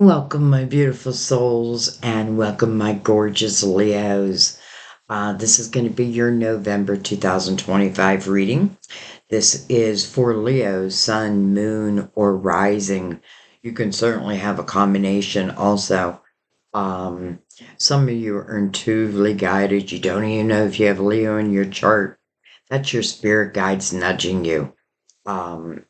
Welcome, my beautiful souls, and welcome, my gorgeous Leos. This is going to be your November 2025 reading. This is for Leo, Sun, Moon, or Rising. You can certainly have a combination also. Um, some of you are intuitively guided. You don't even know if you have Leo in your chart. That's your spirit guides nudging you. Um,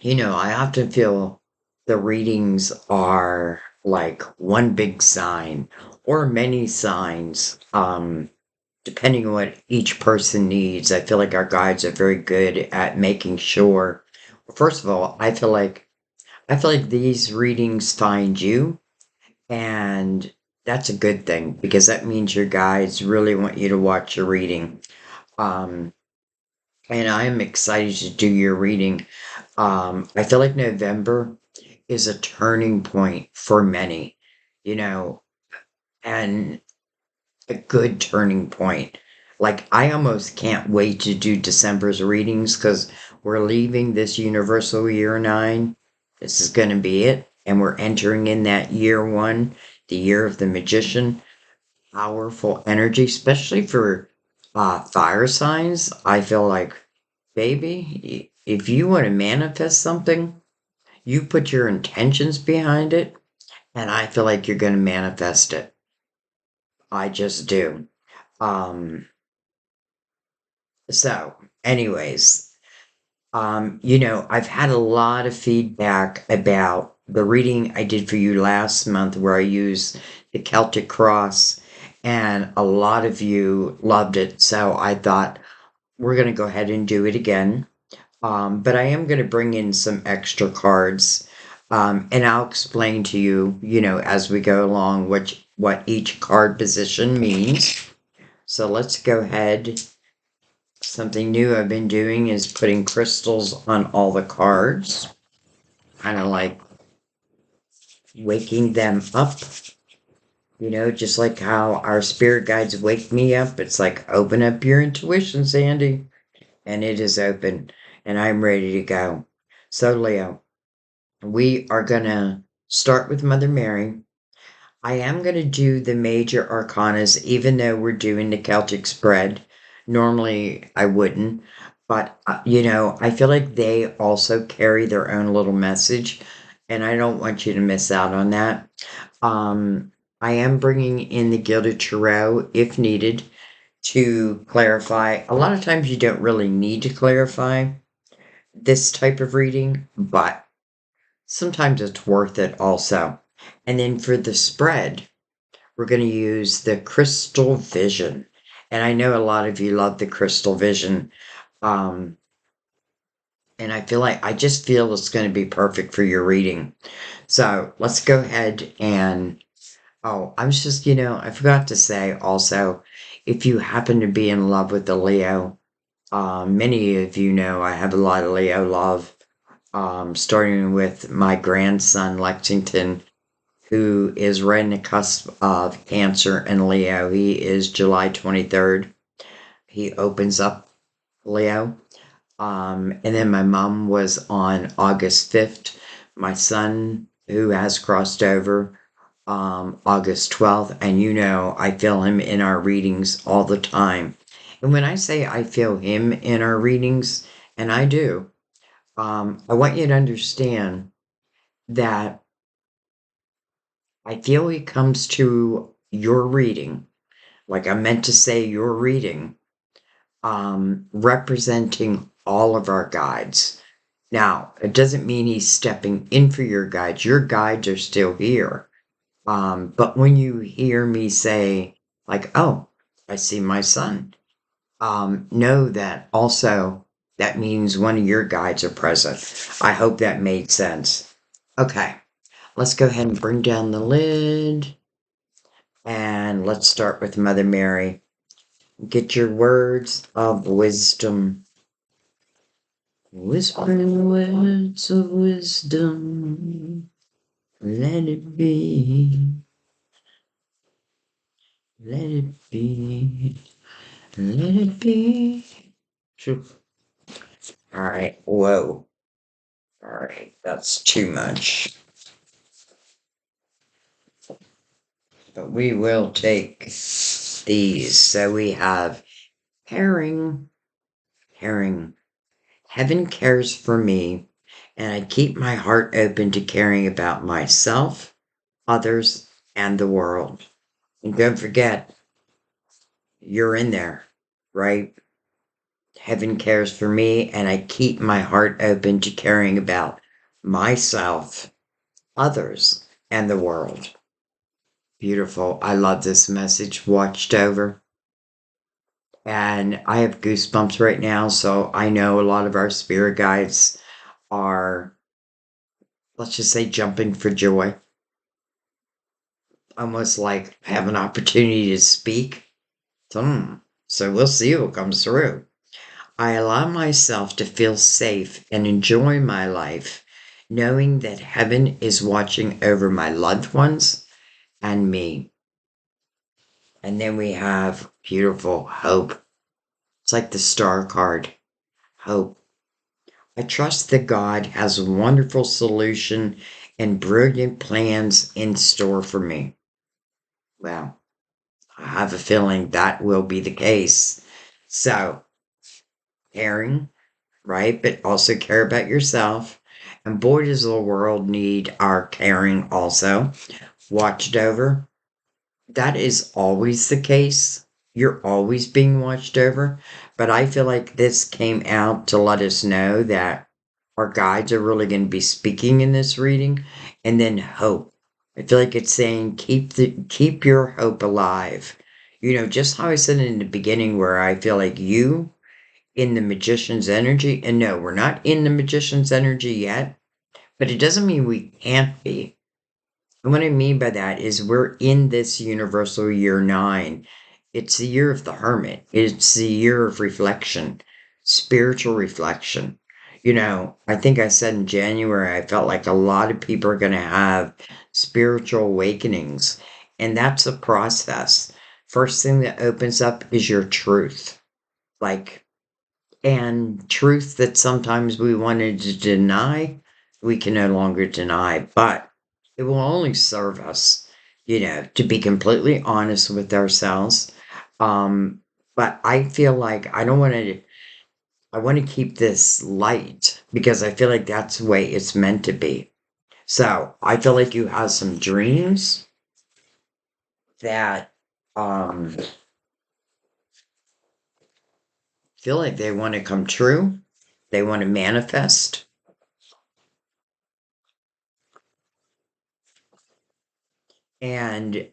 I often feel the readings are like one big sign or many signs, depending on what each person needs. I feel like our guides are very good at making sure. First of all, I feel like these readings find you, and that's a good thing because that means your guides really want you to watch your reading. Um, and I'm excited to do your reading. I feel like November is a turning point for many, you know, and a good turning point. Like, I almost can't wait to do December's readings because we're leaving this universal year nine. This is going to be it. And we're entering in that year one, the year of the magician. Powerful energy, especially for fire signs. I feel like, baby, if you want to manifest something, you put your intentions behind it, and I feel like you're going to manifest it. I just do. Um, so, anyways, I've had a lot of feedback about the reading I did for you last month where I used the Celtic cross, and a lot of you loved it. So I thought we're going to go ahead and do it again. But I am going to bring in some extra cards, and I'll explain to you, as we go along, what each card position means. So let's go ahead. Something new I've been doing is putting crystals on all the cards, kind of like waking them up. Just like how our spirit guides wake me up. It's like open up your intuition, Sandy, and it is open, and I'm ready to go. So, Leo. We are going to start with Mother Mary. I am going to do the major arcanas, even though we're doing the Celtic spread. Normally, I wouldn't. But, I feel like they also carry their own little message, and I don't want you to miss out on that. I am bringing in the Gilded Tarot if needed to clarify. A lot of times you don't really need to clarify this type of reading, but sometimes it's worth it also. And then for the spread, we're going to use the Crystal Vision. And I know a lot of you love the Crystal Vision. Um, and I just feel it's going to be perfect for your reading. So let's go ahead and, oh, I was just, I forgot to say also, if you happen to be in love with the Leo, many of you know I have a lot of Leo love, starting with my grandson, Lexington, who is right in the cusp of Cancer and Leo. He is July 23rd. He opens up Leo. And then my mom was on August 5th. My son, who has crossed over, August 12th. And I feel him in our readings all the time. And when I say I feel him in our readings, and I do, I want you to understand that I feel he comes to your reading, like I meant to say your reading, representing all of our guides. Now, it doesn't mean he's stepping in for your guides. Your guides are still here. But when you hear me say, like, oh, I see my son, know that also that means one of your guides are present. I hope that made sense. Okay, let's go ahead and bring down the lid. And let's start with Mother Mary. Get your words of wisdom. Whispering words of wisdom. Let it be. Let it be. Let it be. All right. Whoa. All right. That's too much. but we will take these. So we have herring, herring. Heaven cares for me, and I keep my heart open to caring about myself, others, and the world. And don't forget, you're in there, right? Heaven cares for me, and I keep my heart open to caring about myself, others, and the world. Beautiful. I love this message. Watched over. And I have goosebumps right now. So I know a lot of our spirit guides are, let's just say, jumping for joy. Almost like have an opportunity to speak. So we'll see what comes through. I allow myself to feel safe and enjoy my life, knowing that heaven is watching over my loved ones and me. And then we have beautiful hope. It's like the star card. Hope. I trust that God has a wonderful solution and brilliant plans in store for me. Well, I have a feeling that will be the case. So, caring, right? But also care about yourself. And boy, does the world need our caring also. Watched over. That is always the case. You're always being watched over. But I feel like this came out to let us know that our guides are really going to be speaking in this reading. And then hope. I feel like it's saying keep your hope alive. Just how I said in the beginning, where I feel like you in the magician's energy, and no, we're not in the magician's energy yet, but it doesn't mean we can't be. And what I mean by that is we're in this universal year 9. It's the year of the hermit. It's the year of reflection, spiritual reflection. I think I said in January, I felt like a lot of people are going to have spiritual awakenings, and that's a process. First thing that opens up is your truth. Like, and truth that sometimes we wanted to deny, we can no longer deny, but it will only serve us, to be completely honest with ourselves. Um, but I feel like I want to keep this light because I feel like that's the way it's meant to be. So I feel like you have some dreams that um feel like they want to come true. They want to manifest. And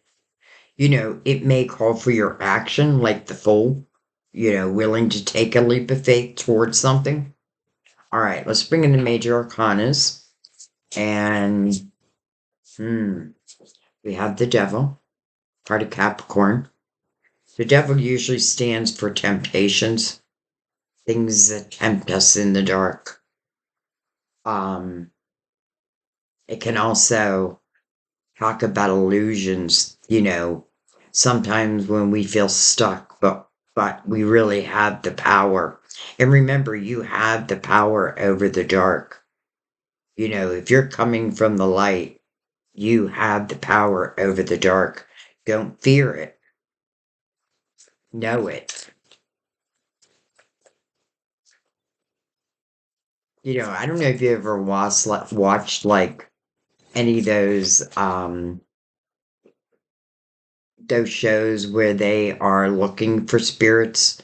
it may call for your action, like the fool, willing to take a leap of faith towards something. All right, let's bring in the major arcanas. And we have the devil, part of Capricorn. The devil usually stands for temptations, things that tempt us in the dark. Um, it can also talk about illusions, sometimes when we feel stuck, but we really have the power. And remember, you have the power over the dark. If you're coming from the light, you have the power over the dark. Don't fear it. Know it. I don't know if you ever watched like any of those shows where they are looking for spirits.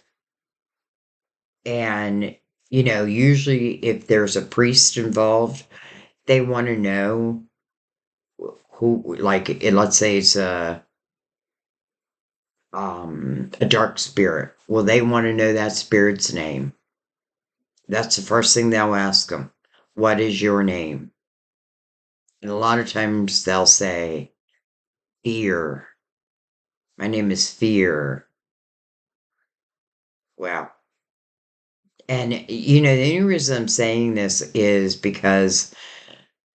And, usually if there's a priest involved, they want to know who, like, let's say it's a dark spirit. Well, they want to know that spirit's name. That's the first thing they'll ask them. What is your name? And a lot of times they'll say, Fear. My name is Fear. Wow. And, the only reason I'm saying this is because,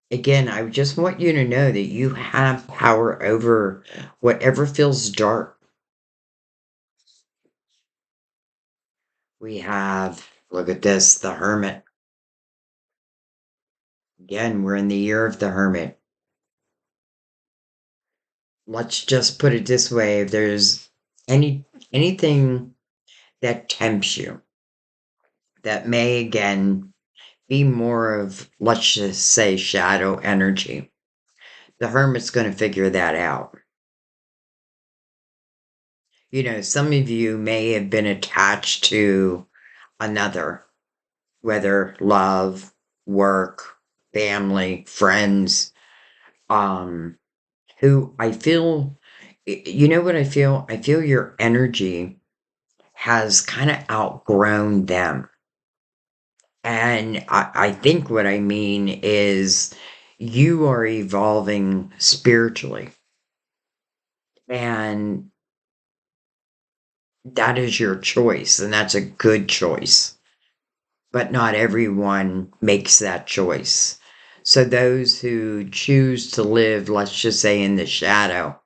again, I just want you to know that you have power over whatever feels dark. We have, look at this, the hermit. Again, we're in the year of the hermit. let's just put it this way, if there's anything that tempts you that may again be more of, let's just say, shadow energy, the hermit's going to figure that out. Some of you may have been attached to another, whether love, work, family, friends, um, who I feel, you know what I feel? I feel your energy has kind of outgrown them. And I think what I mean is you are evolving spiritually. And that is your choice. And that's a good choice. But not everyone makes that choice. So those who choose to live, let's just say, in the shadow,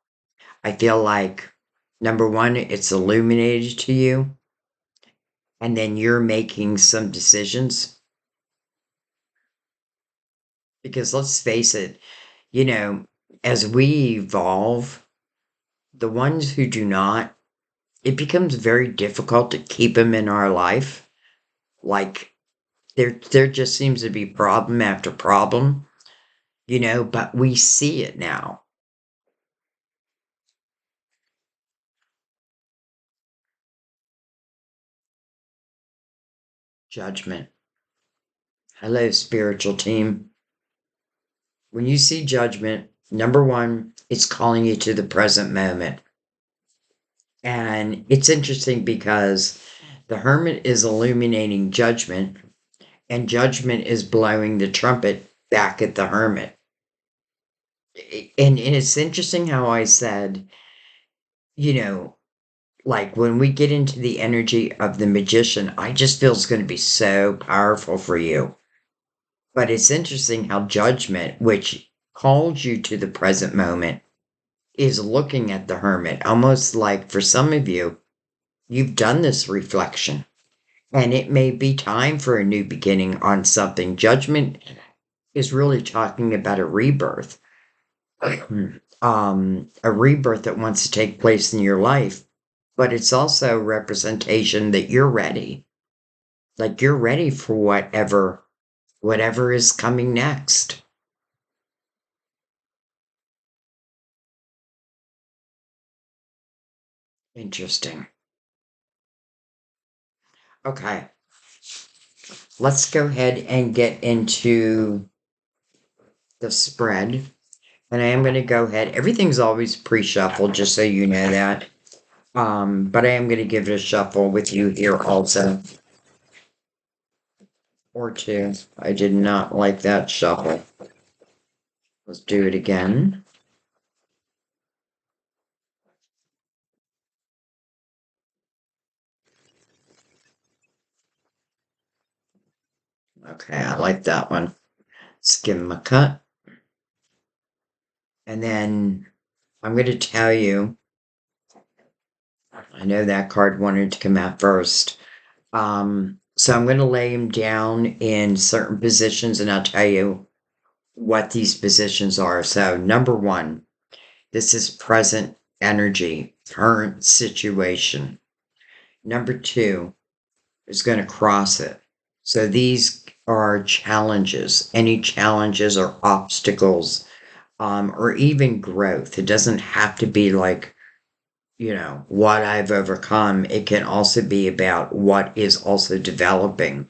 I feel like number one, it's illuminated to you. And then you're making some decisions. Because let's face it, you know, as we evolve, the ones who do not, it becomes very difficult to keep them in our life. Like there just seems to be problem after problem, but we see it now. Judgment. Hello, spiritual team. When you see judgment, number one, it's calling you to the present moment. And it's interesting because the hermit is illuminating judgment, and judgment is blowing the trumpet back at the hermit. And it's interesting how I said, you know, like when we get into the energy of the magician, I just feel it's going to be so powerful for you. But it's interesting how judgment, which calls you to the present moment, is looking at the hermit, almost like for some of you, you've done this reflection. And it may be time for a new beginning on something. Judgment is really talking about a rebirth. A rebirth that wants to take place in your life, but it's also a representation that you're ready. Like you're ready for whatever is coming next. Interesting. Okay, let's go ahead and get into the spread. And I am going to go ahead. Everything's always pre-shuffled, just so you know that. But I am going to give it a shuffle with you here also. Or two. I did not like that shuffle. Let's do it again. Okay, I like that one. Let's give him a cut. And then I'm going to tell you, I know that card wanted to come out first. So I'm going to lay him down in certain positions and I'll tell you what these positions are. So, number one, this is present energy, current situation. Number two is going to cross it. So, these are challenges, any challenges or obstacles, or even growth. It doesn't have to be like, what I've overcome. It can also be about what is also developing.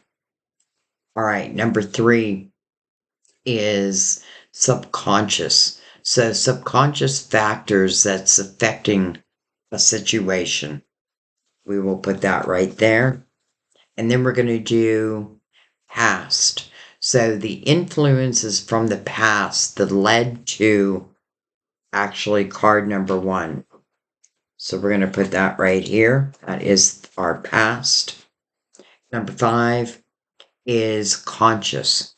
All right, number three is subconscious. So, subconscious factors that's affecting a situation. We will put that right there. And then we're going to do past. So, the influences from the past that led to actually card number one. So, we're going to put that right here. That is our past. Number five is conscious.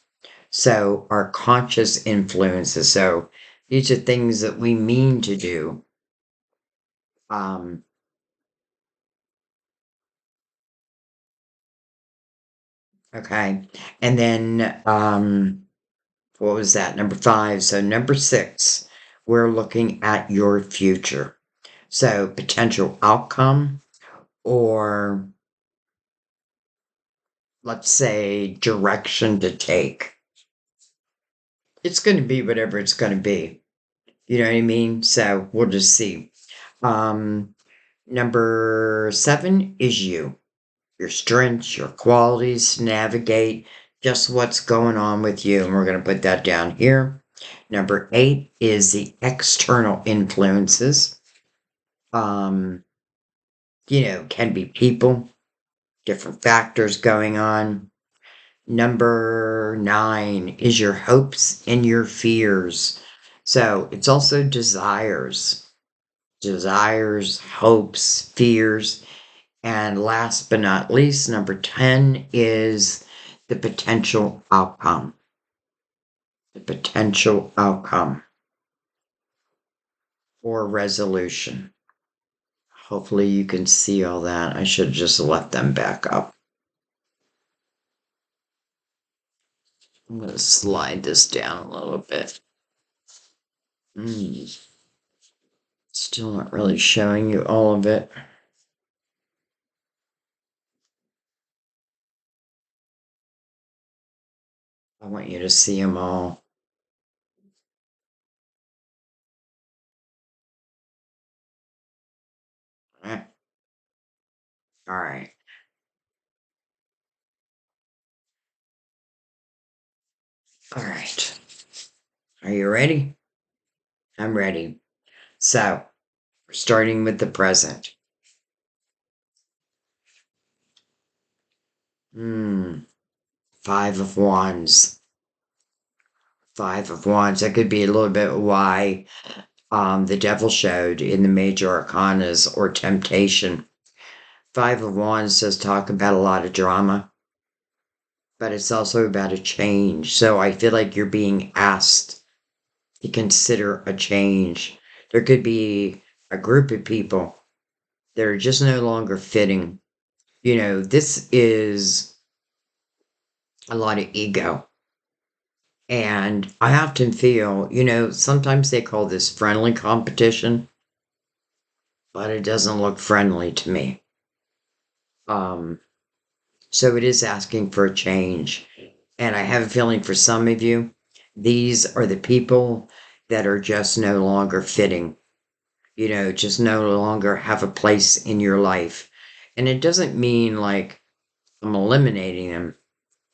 So our conscious influences. So these are things that we mean to do. Um, okay. And then what was that? Number five. So number six, we're looking at your future. So, potential outcome, or let's say direction to take. It's going to be whatever it's going to be. You know what I mean? So, we'll just see. Um, Number 7 is you, your strengths, your qualities to navigate just what's going on with you. And we're going to put that down here. Number 8 is the external influences. Um, can be people, different factors going on. Number 9 is your hopes and your fears. So it's also desires, hopes, fears. And last but not least, number 10 is the potential outcome. The potential outcome or resolution. Hopefully you can see all that. I should have just left them back up. I'm going to slide this down a little bit. Still not really showing you all of it. I want you to see them all. All right. All right. Are you ready? I'm ready. So, we're starting with the present. Five of Wands. Five of Wands. That could be a little bit why the devil showed in the major arcanas or temptation. Five of Wands does talk about a lot of drama, but it's also about a change. So I feel like you're being asked to consider a change. There could be a group of people that are just no longer fitting. This is a lot of ego. And I often feel, sometimes they call this friendly competition, but it doesn't look friendly to me. So it is asking for a change. And I have a feeling for some of you, these are the people that are just no longer fitting, just no longer have a place in your life. And it doesn't mean like I'm eliminating them,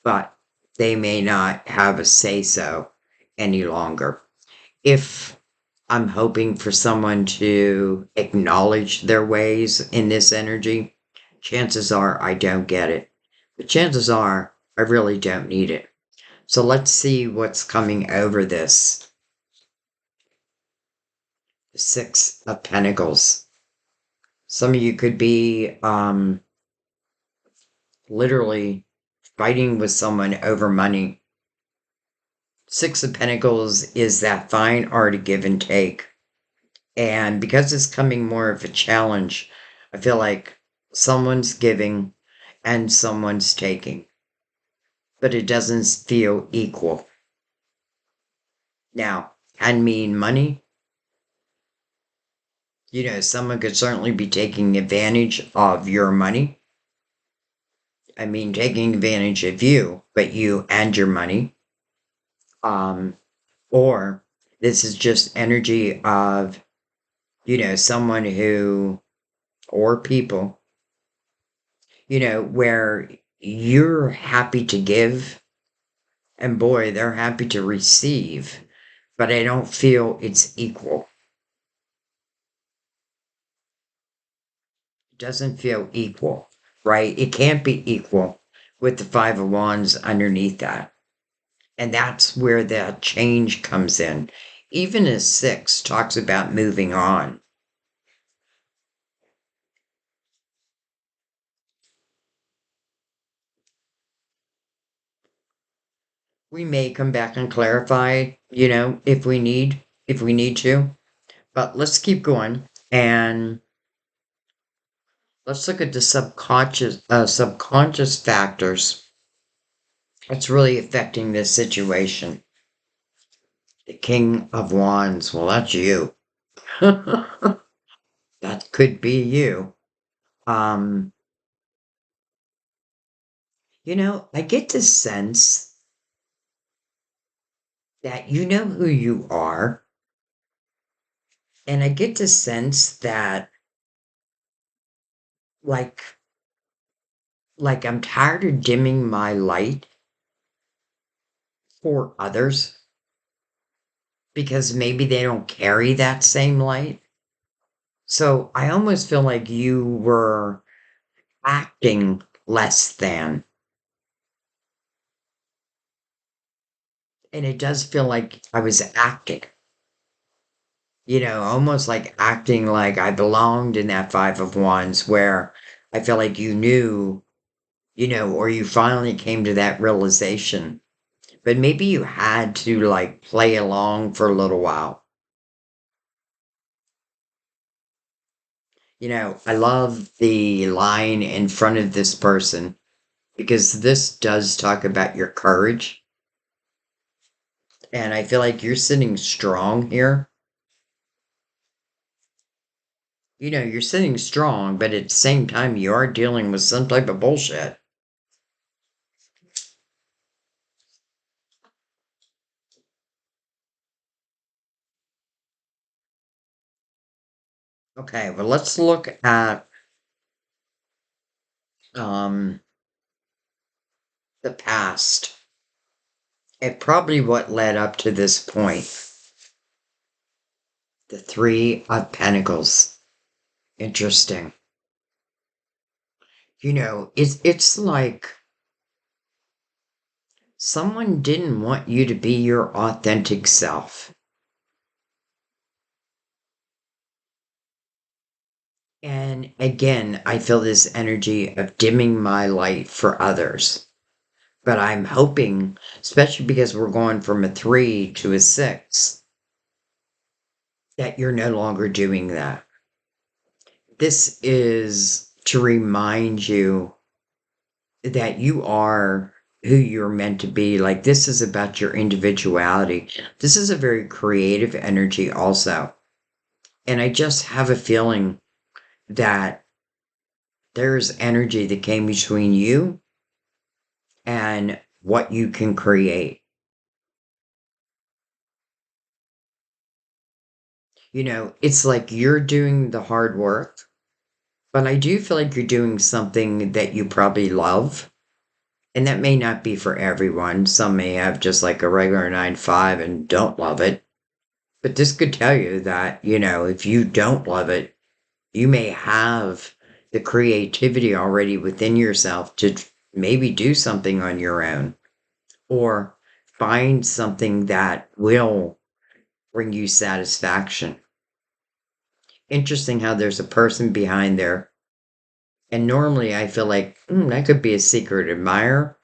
but they may not have a say so any longer. If I'm hoping for someone to acknowledge their ways in this energy, chances are I don't get it. But chances are I really don't need it. So let's see what's coming over this. The Six of Pentacles. Some of you could be literally fighting with someone over money. Six of Pentacles is that fine art of give and take. And because it's coming more of a challenge, I feel like someone's giving and someone's taking. But it doesn't feel equal. Now, can mean money. Someone could certainly be taking advantage of your money. I mean, taking advantage of you, but you and your money. Or this is just energy of, someone who, or people, where you're happy to give, and boy, they're happy to receive, but I don't feel it's equal. It doesn't feel equal, right? It can't be equal with the Five of Wands underneath that. And that's where that change comes in. Even a six talks about moving on. We may come back and clarify, if we need to. But let's keep going and let's look at the subconscious factors that's really affecting this situation. The King of Wands. Well, that's you. That could be you. Um, I get the sense that you know who you are, and I get the sense that like I'm tired of dimming my light for others because maybe they don't carry that same light. So I almost feel like you were acting less than. And it does feel like I was acting, almost like acting like I belonged in that Five of Wands where I feel like you knew, or you finally came to that realization. But maybe you had to like play along for a little while. I love the line in front of this person because this does talk about your courage. And I feel like you're sitting strong here. You're sitting strong, but at the same time, you are dealing with some type of bullshit. Okay, well, let's look at um, the past and probably what led up to this point. The Three of Pentacles. Interesting. It's like someone didn't want you to be your authentic self. And again, I feel this energy of dimming my light for others. But I'm hoping, especially because we're going from a 3 to a 6, that you're no longer doing that. This is to remind you that you are who you're meant to be. Like, this is about your individuality. This is a very creative energy, also. And I just have a feeling that there's energy that came between you and what you can create. It's like you're doing the hard work, but I do feel like you're doing something that you probably love. And that may not be for everyone. Some may have just like a regular 9 to 5 and don't love it. But this could tell you that, if you don't love it, you may have the creativity already within yourself to maybe do something on your own or find something that will bring you satisfaction. Interesting how there's a person behind there. And normally I feel like that could be a secret admirer.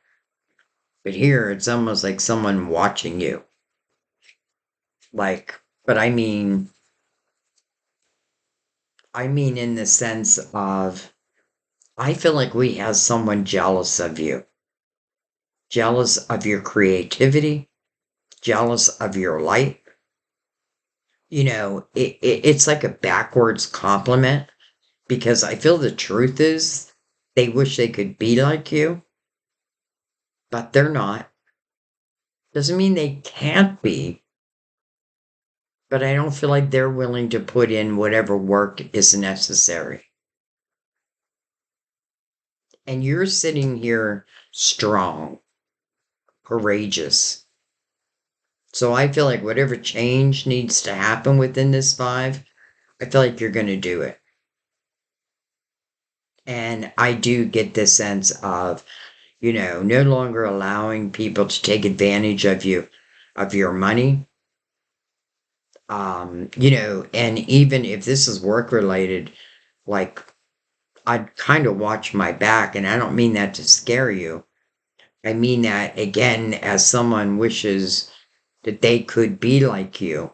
But here it's almost like someone watching you. Like, but I mean in the sense of I feel like we have someone jealous of you, jealous of your creativity, jealous of your light. It's like a backwards compliment because I feel the truth is they wish they could be like you, but they're not. Doesn't mean they can't be, but I don't feel like they're willing to put in whatever work is necessary. And you're sitting here strong, courageous. So I feel like whatever change needs to happen within this 5, I feel like you're going to do it. And I do get this sense of, no longer allowing people to take advantage of you, of your money. And even if this is work related, like I'd kind of watch my back, and I don't mean that to scare you. I mean that again, as someone wishes that they could be like you.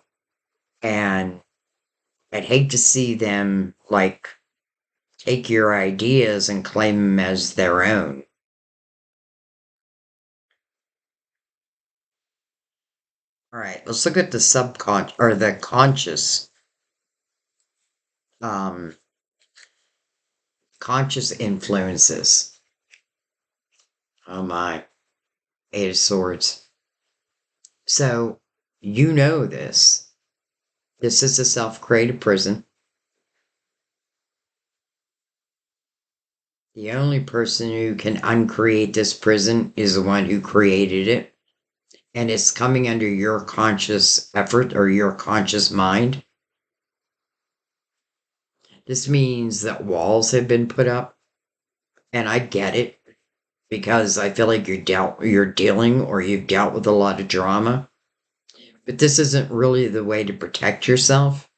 And I'd hate to see them like take your ideas and claim them as their own. All right, let's look at the subconscious or the conscious, um, conscious influences. Oh my, Eight of Swords. So you know this. This is a self-created prison. The only person who can uncreate this prison is the one who created it. And it's coming under your conscious effort or your conscious mind. This means that walls have been put up. And I get it because I feel like you're dealing or you've dealt with a lot of drama. But this isn't really the way to protect yourself.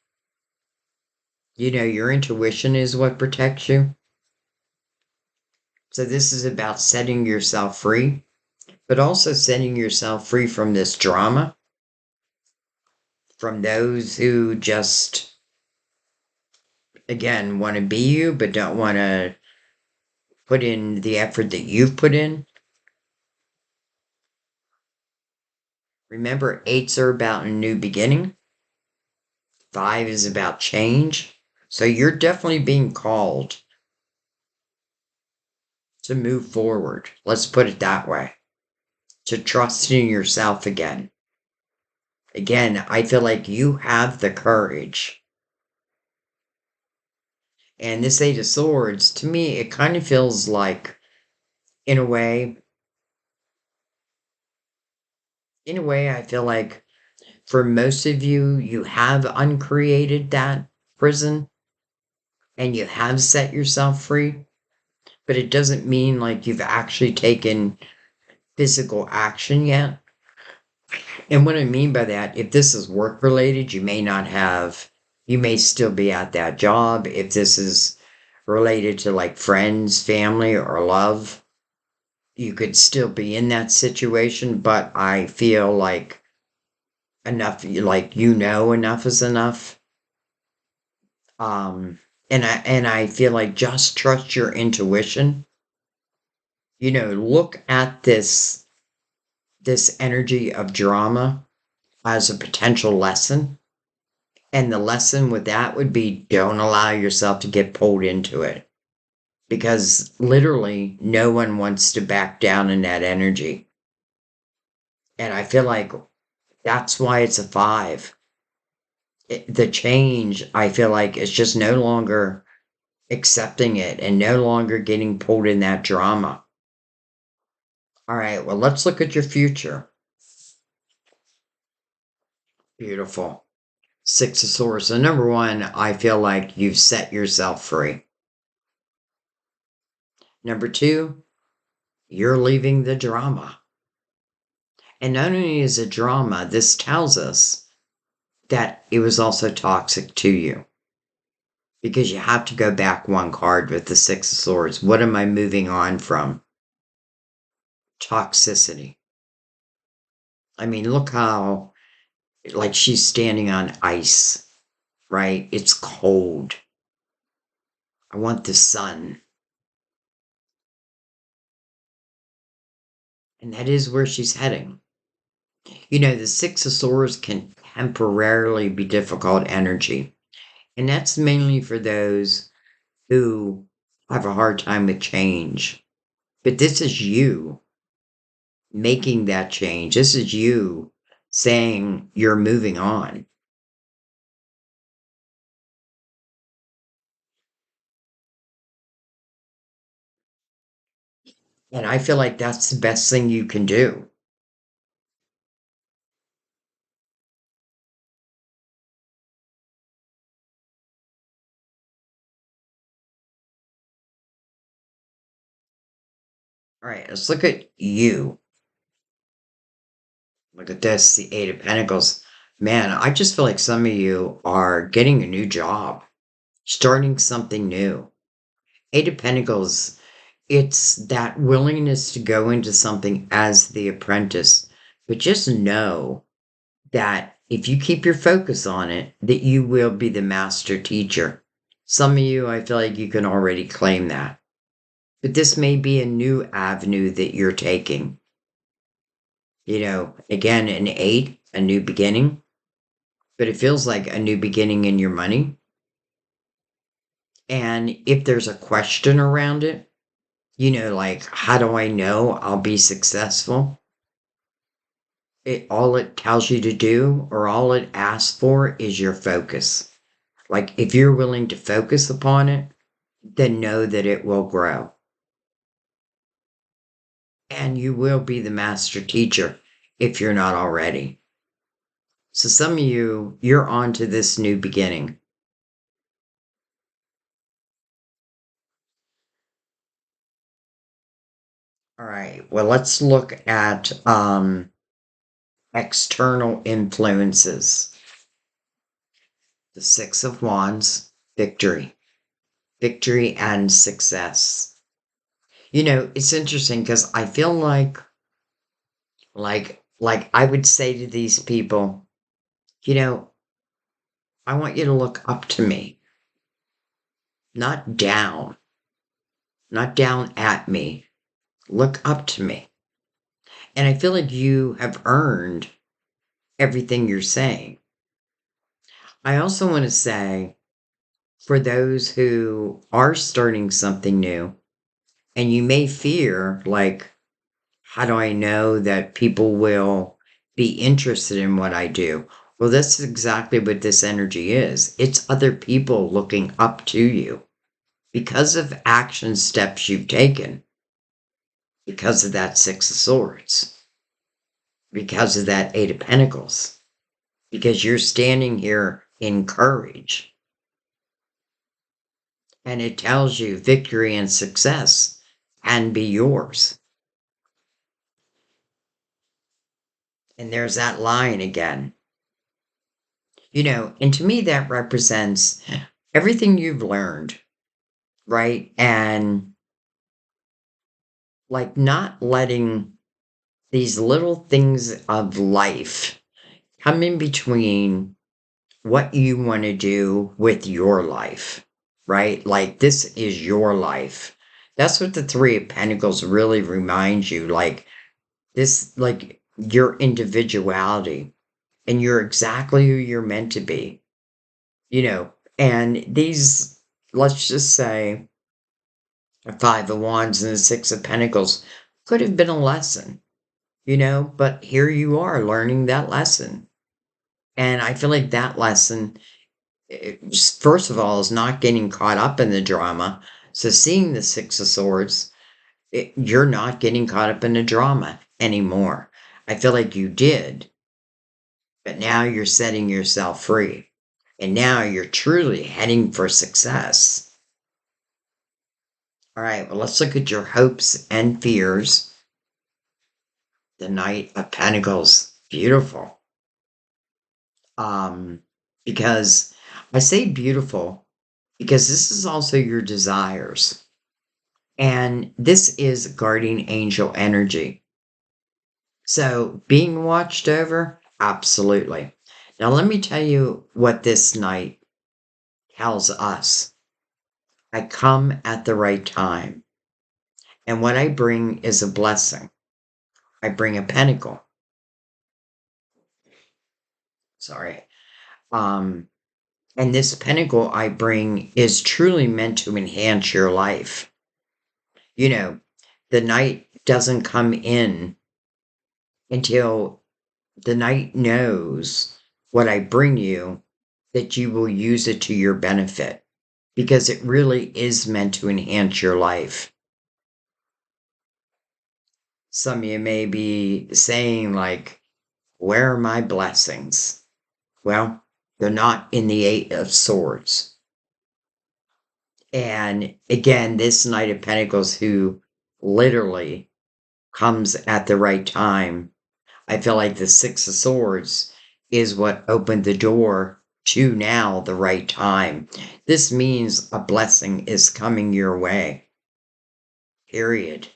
You know, your intuition is what protects you. So this is about setting yourself free, but also setting yourself free from this drama, from those who just, again, want to be you, but don't want to put in the effort that you've put in. Remember, eights are about a new beginning. 5 is about change. So you're definitely being called to move forward. Let's put it that way. To trust in yourself again. Again, I feel like you have the courage. And this Eight of Swords, to me, it kind of feels like, in a way, I feel like for most of you, you have uncreated that prison and you have set yourself free, but it doesn't mean like you've actually taken physical action yet. And what I mean by that, if this is work related, you may still be at that job. If this is related to like friends, family, or love, you could still be in that situation, but I feel like enough is enough. And I feel like just trust your intuition. You know, look at this energy of drama as a potential lesson. And the lesson with that would be don't allow yourself to get pulled into it. Because literally no one wants to back down in that energy. And I feel like that's why it's a 5. The change, I feel like, is just no longer accepting it and no longer getting pulled in that drama. All right, well, let's look at your future. Beautiful. 6 of Swords. So, number one, I feel like you've set yourself free. Number two, you're leaving the drama. And not only is it drama, this tells us that it was also toxic to you. Because you have to go back one card with the 6 of Swords. What am I moving on from? Toxicity. I mean, look how, like, she's standing on ice, right? It's cold. I want the sun. And that is where she's heading. You know, the 6 of Swords can temporarily be difficult energy. And that's mainly for those who have a hard time with change. But this is you making that change. This is you saying you're moving on. And I feel like that's the best thing you can do. All right, let's look at you. Look at this, the Eight of Pentacles. Man, I just feel like some of you are getting a new job, starting something new. Eight of Pentacles, it's that willingness to go into something as the apprentice. But just know that if you keep your focus on it, that you will be the master teacher. Some of you, I feel like you can already claim that. But this may be a new avenue that you're taking. You know, again, an 8, a new beginning, but it feels like a new beginning in your money. And if there's a question around it, like, how do I know I'll be successful? All it tells you to do, or all it asks for, is your focus. Like, if you're willing to focus upon it, then know that it will grow. And you will be the master teacher if you're not already. So some of you, you're on to this new beginning. All right. Well, let's look at external influences. The Six of Wands, victory. Victory and success. It's interesting because I feel like I would say to these people, I want you to look up to me, not down, not down at me. Look up to me. And I feel like you have earned everything you're saying. I also want to say, for those who are starting something new, and you may fear, like, how do I know that people will be interested in what I do? Well, that's exactly what this energy is. It's other people looking up to you because of action steps you've taken, because of that Six of Swords, because of that Eight of Pentacles, because you're standing here in courage. And it tells you victory and success can be yours. And there's that line again. And to me, that represents everything you've learned, right? And like not letting these little things of life come in between what you want to do with your life, right? Like this is your life. That's what the Three of Pentacles really reminds you. Like this, like your individuality, and you're exactly who you're meant to be, and these, let's just say, a Five of Wands and the Six of Pentacles could have been a lesson, but here you are learning that lesson. And I feel like that lesson, first of all, is not getting caught up in the drama. So seeing the Six of Swords, you're not getting caught up in the drama anymore. I feel like you did, but now you're setting yourself free. And now you're truly heading for success. All right, well, let's look at your hopes and fears. The Knight of Pentacles, beautiful. Because I say beautiful because this is also your desires. And this is guardian angel energy. So being watched over, absolutely. Now, let me tell you what this Knight tells us. I come at the right time. And what I bring is a blessing. I bring a pentacle. Sorry. And this pentacle I bring is truly meant to enhance your life. The Knight doesn't come in until the Knight knows what I bring you, that you will use it to your benefit, because it really is meant to enhance your life. Some of you may be saying, like, where are my blessings? Well, they're not in the Eight of Swords. And again, this Knight of Pentacles, who literally comes at the right time, I feel like the Six of Swords is what opened the door to now the right time. This means a blessing is coming your way. Period.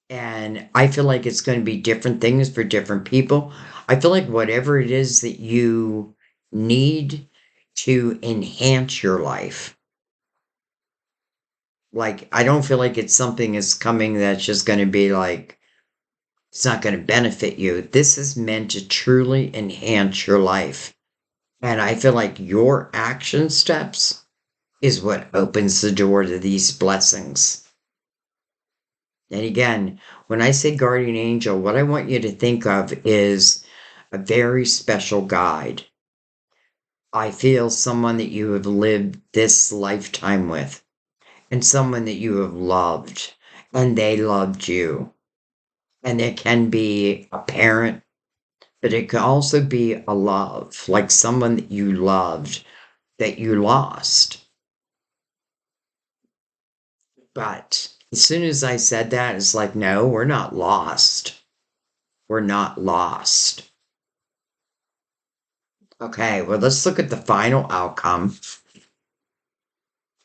And I feel like it's going to be different things for different people. I feel like whatever it is that you need to enhance your life, like, I don't feel like it's something that's coming that's just going to be like It's not going to benefit you. This is meant to truly enhance your life. And I feel like your action steps is what opens the door to these blessings. And again, when I say guardian angel, what I want you to think of is a very special guide. I feel someone that you have lived this lifetime with, and someone that you have loved, and they loved you. And it can be a parent, but it can also be a love, like someone that you loved that you lost. But as soon as I said that, it's like, no, we're not lost. We're not lost. Okay, well, let's look at the final outcome.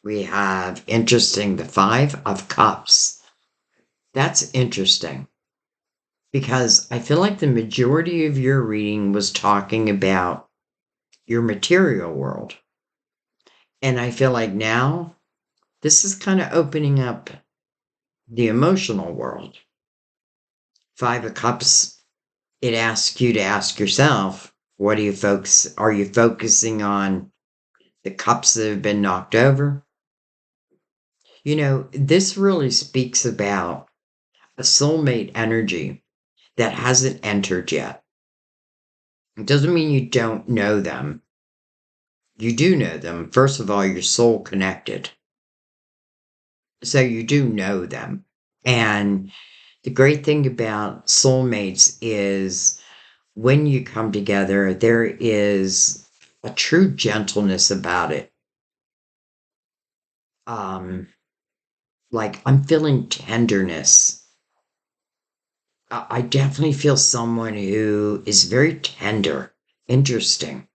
We have interesting the Five of Cups. That's interesting because I feel like the majority of your reading was talking about your material world. And I feel like now this is kind of opening up the emotional world. Five of Cups, it asks you to ask yourself, what do you focus? Are you focusing on the cups that have been knocked over? You know, this really speaks about a soulmate energy that hasn't entered yet. It doesn't mean you don't know them. You do know them. First of all, you're soul connected. So you do know them. And the great thing about soulmates is when you come together, there is a true gentleness about it. Um, like I'm feeling tenderness. I definitely feel someone who is very tender, interesting.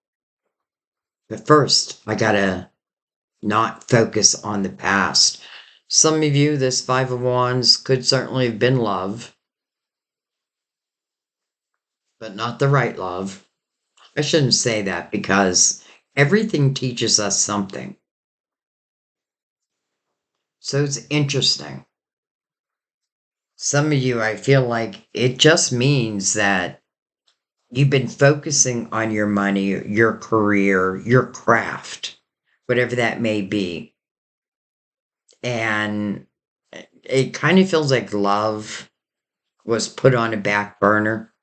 But first, I gotta not focus on the past. Some of you, this Five of Wands could certainly have been love, but not the right love. I shouldn't say that because everything teaches us something. So it's interesting. Some of you, I feel like it just means that you've been focusing on your money, your career, your craft, whatever that may be. And it kind of feels like love was put on a back burner.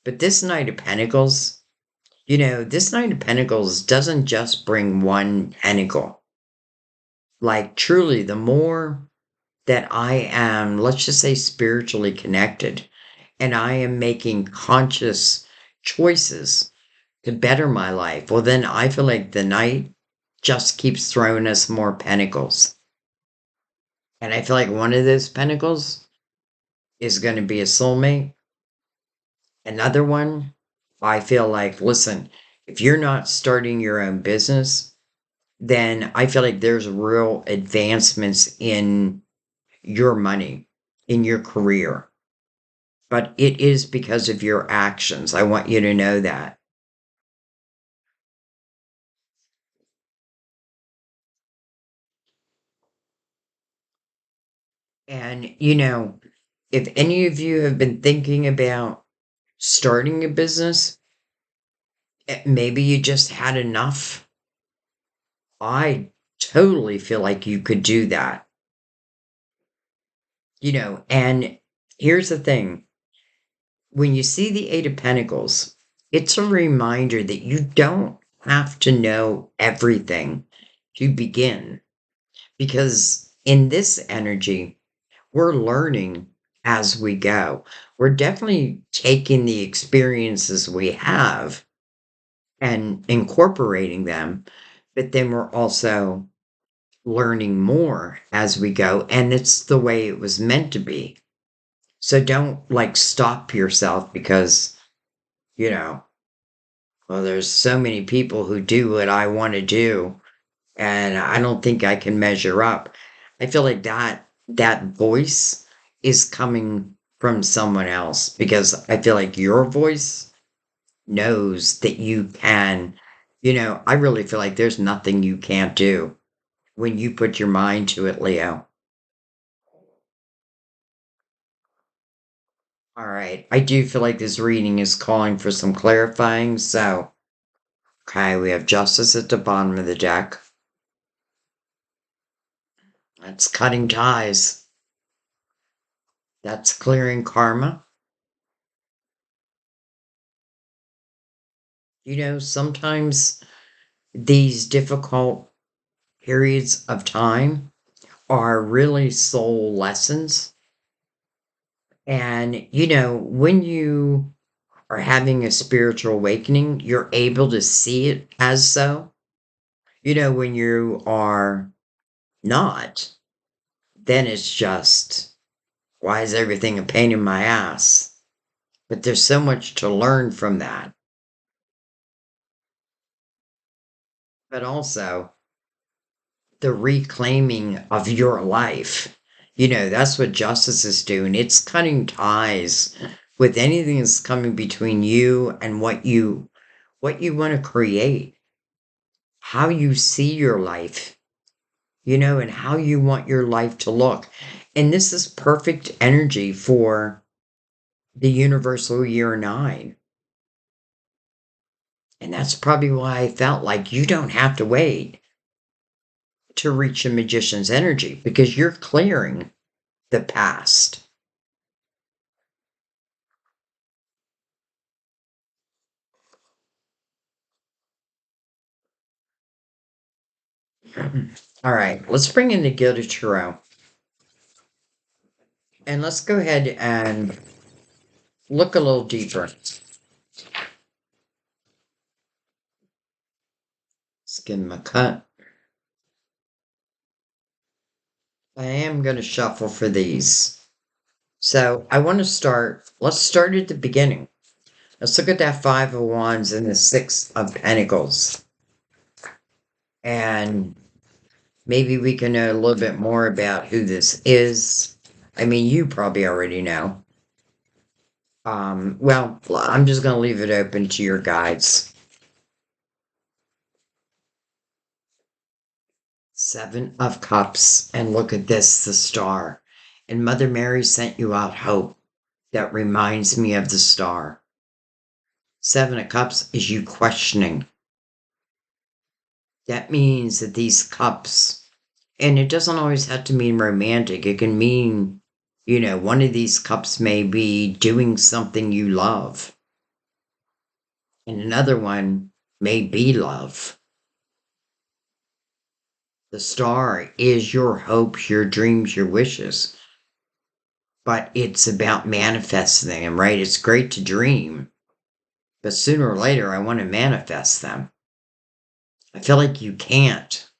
But this Knight of Pentacles, you know, this Knight of Pentacles doesn't just bring one pentacle. Like, truly, the more that I am, let's just say, spiritually connected, and I am making conscious choices to better my life, well, then I feel like the Knight just keeps throwing us more pentacles. And I feel like one of those pentacles is going to be a soulmate. Another one, I feel like, listen, if you're not starting your own business, then I feel like there's real advancements in your money, in your career. But it is because of your actions. I want you to know that. And, you know, if any of you have been thinking about starting a business, maybe you just had enough. I totally feel like you could do that. You know, and here's the thing. When you see the Eight of Pentacles, it's a reminder that you don't have to know everything to begin. Because in this energy, we're learning as we go. We're definitely taking the experiences we have and incorporating them, but then we're also learning more as we go. And it's the way it was meant to be. So don't like stop yourself because, you know, well, there's so many people who do what I want to do, and I don't think I can measure up. I feel like that voice is coming from someone else because I feel like your voice knows that you can, you know, I really feel like there's nothing you can't do when you put your mind to it, Leo. All right. I do feel like this reading is calling for some clarifying. So, okay, we have justice at the bottom of the deck. That's cutting ties. That's clearing karma. Sometimes these difficult periods of time are really soul lessons. And, when you are having a spiritual awakening, you're able to see it as so. When you are not, then it's just, why is everything a pain in my ass? But there's so much to learn from that. But also, the reclaiming of your life. That's what justice is doing. It's cutting ties with anything that's coming between you and what you want to create, how you see your life, and how you want your life to look. And this is perfect energy for the universal year 9. And that's probably why I felt like you don't have to wait to reach a magician's energy, because you're clearing the past. All right, let's bring in the Gilded Tarot. And let's go ahead and look a little deeper. Let's give them a cut. I am going to shuffle for these. So let's start at the beginning. Let's look at that Five of Wands and the Six of Pentacles. And maybe we can know a little bit more about who this is. I mean, you probably already know. Well, I'm just going to leave it open to your guides. Seven of Cups, and look at this, the star. And Mother Mary sent you out hope that reminds me of the star. Seven of Cups is you questioning. That means that these cups, and it doesn't always have to mean romantic. It can mean, one of these cups may be doing something you love, and another one may be love. The star is your hopes, your dreams, your wishes. But it's about manifesting them, right? It's great to dream, but sooner or later, I want to manifest them. I feel like you can't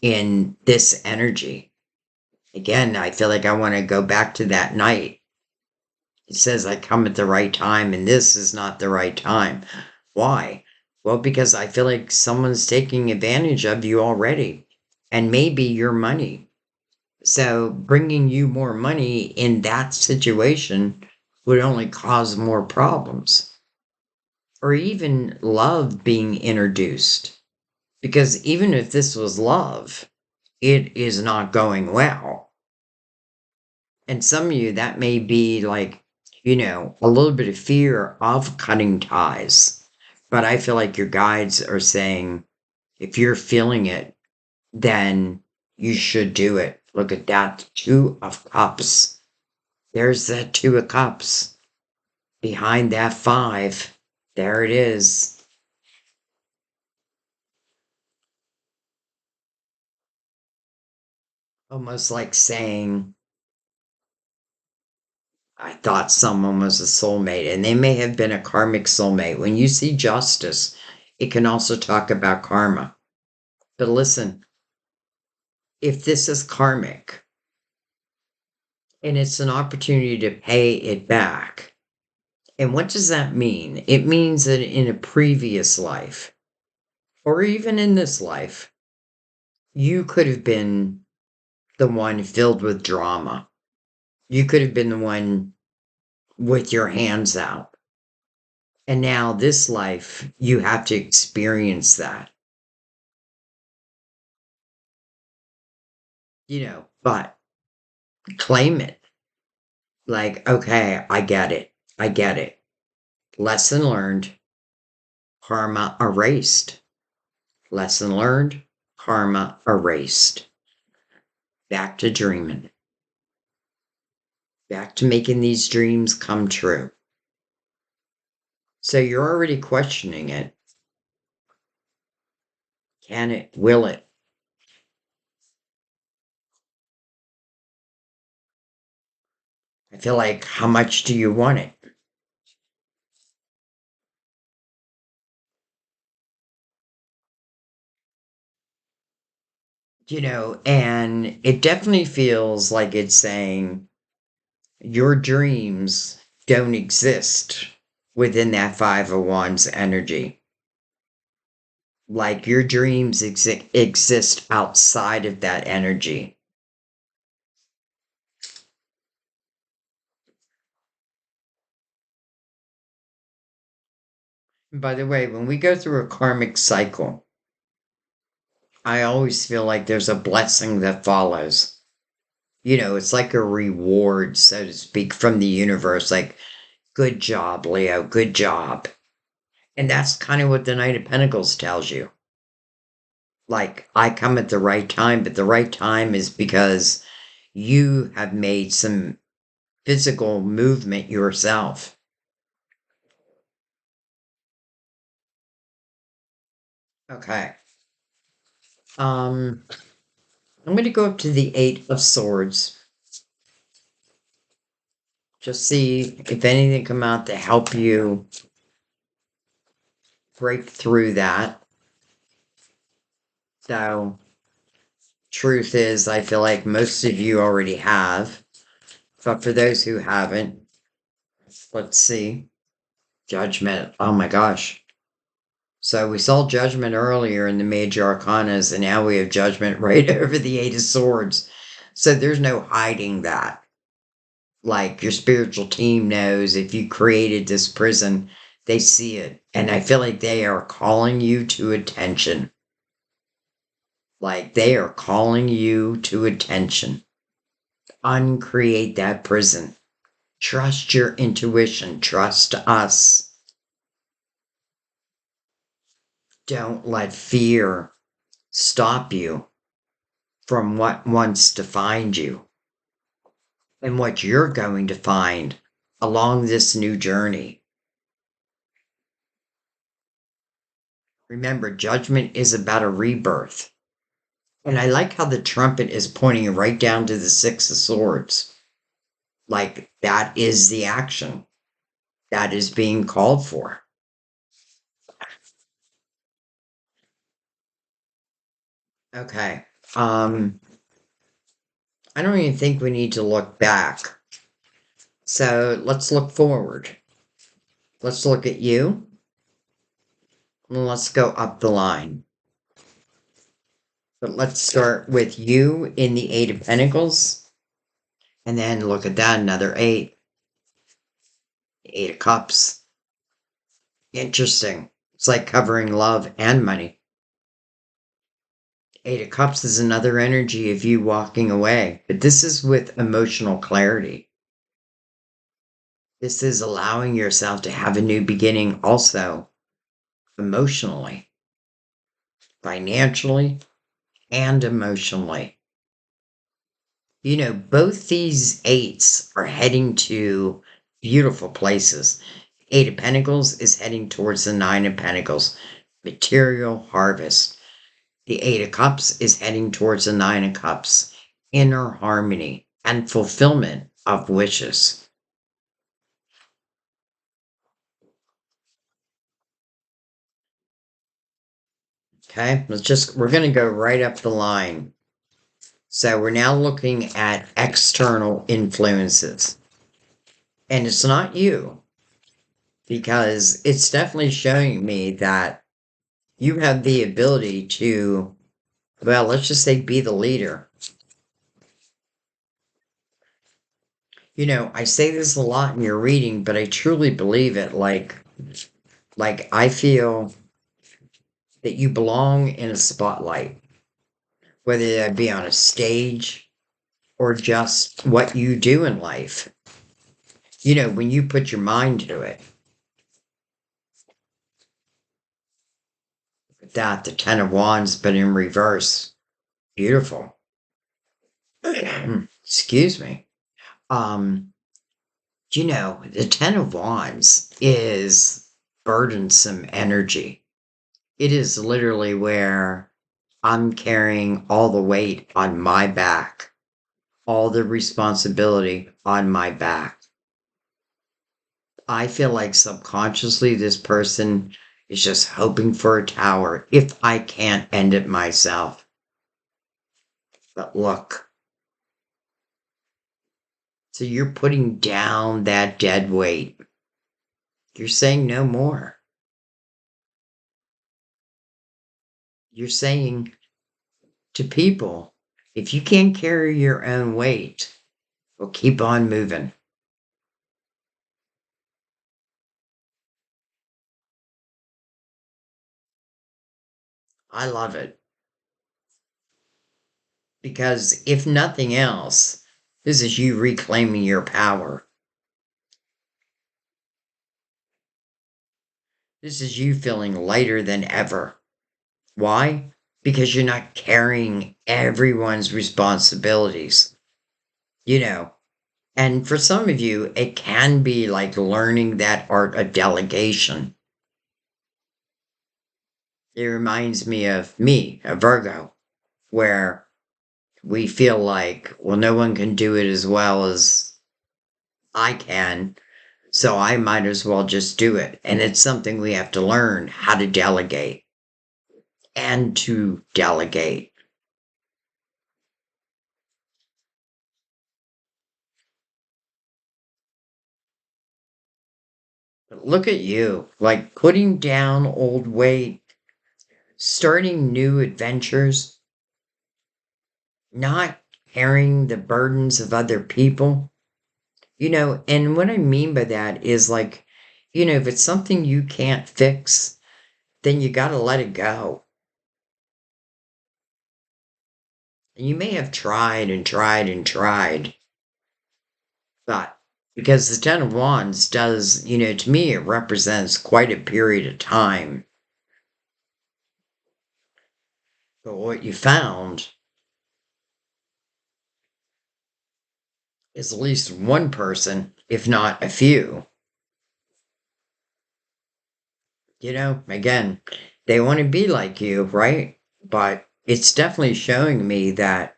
in this energy. Again, I feel like I want to go back to that night. It says I come at the right time, and this is not the right time. Why? Well, because I feel like someone's taking advantage of you already, and maybe your money. So bringing you more money in that situation would only cause more problems. Or even love being introduced. Because even if this was love, it is not going well. And some of you, that may be like, a little bit of fear of cutting ties. But I feel like your guides are saying, if you're feeling it, then you should do it. Look at that, Two of Cups. There's that Two of Cups. Behind that five, there it is. Almost like saying, I thought someone was a soulmate, and they may have been a karmic soulmate. When you see justice, it can also talk about karma. But listen, if this is karmic and it's an opportunity to pay it back, and what does that mean? It means that in a previous life, or even in this life, you could have been the one filled with drama. You could have been the one with your hands out. And now, this life, you have to experience that. But claim it. Like, okay, I get it. I get it. Lesson learned, karma erased. Lesson learned, karma erased. Back to dreaming. Back to making these dreams come true. So you're already questioning it. Can it? Will it? I feel like, how much do you want it? And it definitely feels like it's saying your dreams don't exist within that Five of Wands energy. Like your dreams exist outside of that energy. By the way, when we go through a karmic cycle, I always feel like there's a blessing that follows. It's like a reward, so to speak, from the universe. Like, good job, Leo, good job. And that's kind of what the Knight of Pentacles tells you. Like, I come at the right time, but the right time is because you have made some physical movement yourself. Okay. I'm going to go up to the Eight of Swords. Just see if anything come out to help you break through that. So, truth is, I feel like most of you already have. But for those who haven't, let's see. Judgment. Oh my gosh. So we saw judgment earlier in the major arcanas, and now we have judgment right over the Eight of Swords. So there's no hiding that. Like your spiritual team knows if you created this prison, they see it. And I feel like they are calling you to attention. Like they are calling you to attention. Uncreate that prison. Trust your intuition. Trust us. Don't let fear stop you from what wants to find you and what you're going to find along this new journey. Remember, judgment is about a rebirth. And I like how the trumpet is pointing right down to the Six of Swords. Like that is the action that is being called for. Okay. I don't even think we need to look back. So let's look forward. Let's look at you. And let's go up the line. But let's start with you in the Eight of Pentacles. And then look at that, another eight. Eight of Cups. Interesting. It's like covering love and money. Eight of Cups is another energy of you walking away. But this is with emotional clarity. This is allowing yourself to have a new beginning also emotionally, financially, and emotionally. Both these eights are heading to beautiful places. Eight of Pentacles is heading towards the Nine of Pentacles, material harvest. The Eight of Cups is heading towards the Nine of Cups, inner harmony and fulfillment of wishes. Okay, we're going to go right up the line. So we're now looking at external influences. And it's not you, because it's definitely showing me that you have the ability to, well, let's just say be the leader. I say this a lot in your reading, but I truly believe it. Like I feel that you belong in a spotlight, whether that be on a stage or just what you do in life. when you put your mind to it. That, the Ten of Wands, but in reverse. Beautiful. Excuse me. Um, the Ten of Wands is burdensome energy. It is literally where I'm carrying all the weight on my back, all the responsibility on my back. I feel like subconsciously this person is just hoping for a tower if I can't end it myself. But look, so you're putting down that dead weight. You're saying no more. You're saying to people, if you can't carry your own weight, well, keep on moving. I love it. Because if nothing else, this is you reclaiming your power. This is you feeling lighter than ever. Why? Because you're not carrying everyone's responsibilities. And for some of you, it can be like learning that art of delegation. It reminds me of me, a Virgo, where we feel like, well, no one can do it as well as I can, so I might as well just do it. And it's something we have to learn how to delegate and to delegate. But look at you, like putting down old weight, starting new adventures, not carrying the burdens of other people. And what I mean by that is like, if it's something you can't fix, then you got to let it go. And you may have tried and tried and tried, but because the Ten of Wands does, to me, it represents quite a period of time. But what you found is at least one person, if not a few. Again, they want to be like you, right? But it's definitely showing me that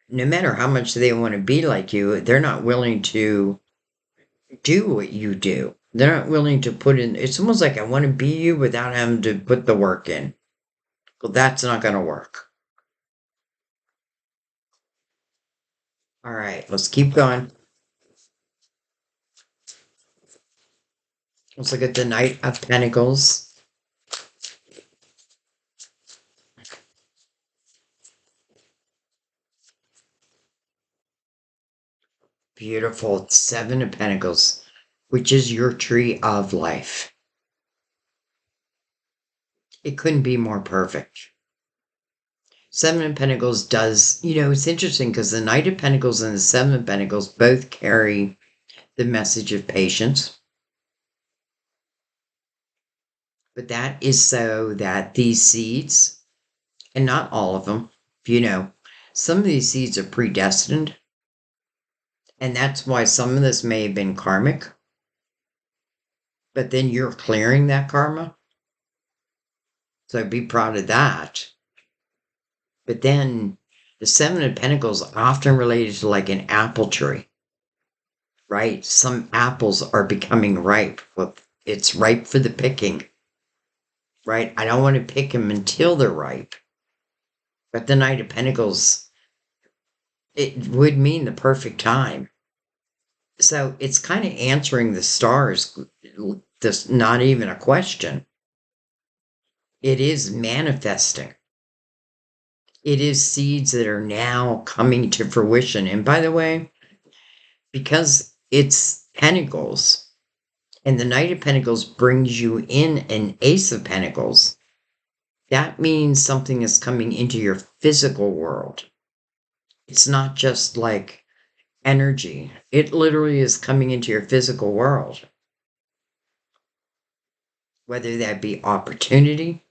no matter how much they want to be like you, they're not willing to do what you do. They're not willing to put in, it's almost like I want to be you without having to put the work in. Well, that's not going to work. All right, let's keep going. Let's look at the Knight of Pentacles. Beautiful. Seven of Pentacles, which is your tree of life. It couldn't be more perfect. Seven of Pentacles does, it's interesting because the Knight of Pentacles and the Seven of Pentacles both carry the message of patience. But that is so that these seeds, and not all of them, some of these seeds are predestined. And that's why some of this may have been karmic. But then you're clearing that karma. So be proud of that. But then the Seven of Pentacles often related to like an apple tree, right? Some apples are becoming ripe. Well, it's ripe for the picking, right? I don't want to pick them until they're ripe. But the Knight of Pentacles, it would mean the perfect time. So it's kind of answering the stars. That's not even a question. It is manifesting. It is seeds that are now coming to fruition. And by the way, because it's Pentacles, and the Knight of Pentacles brings you in an Ace of Pentacles, that means something is coming into your physical world. It's not just like energy. It literally is coming into your physical world, whether that be opportunity,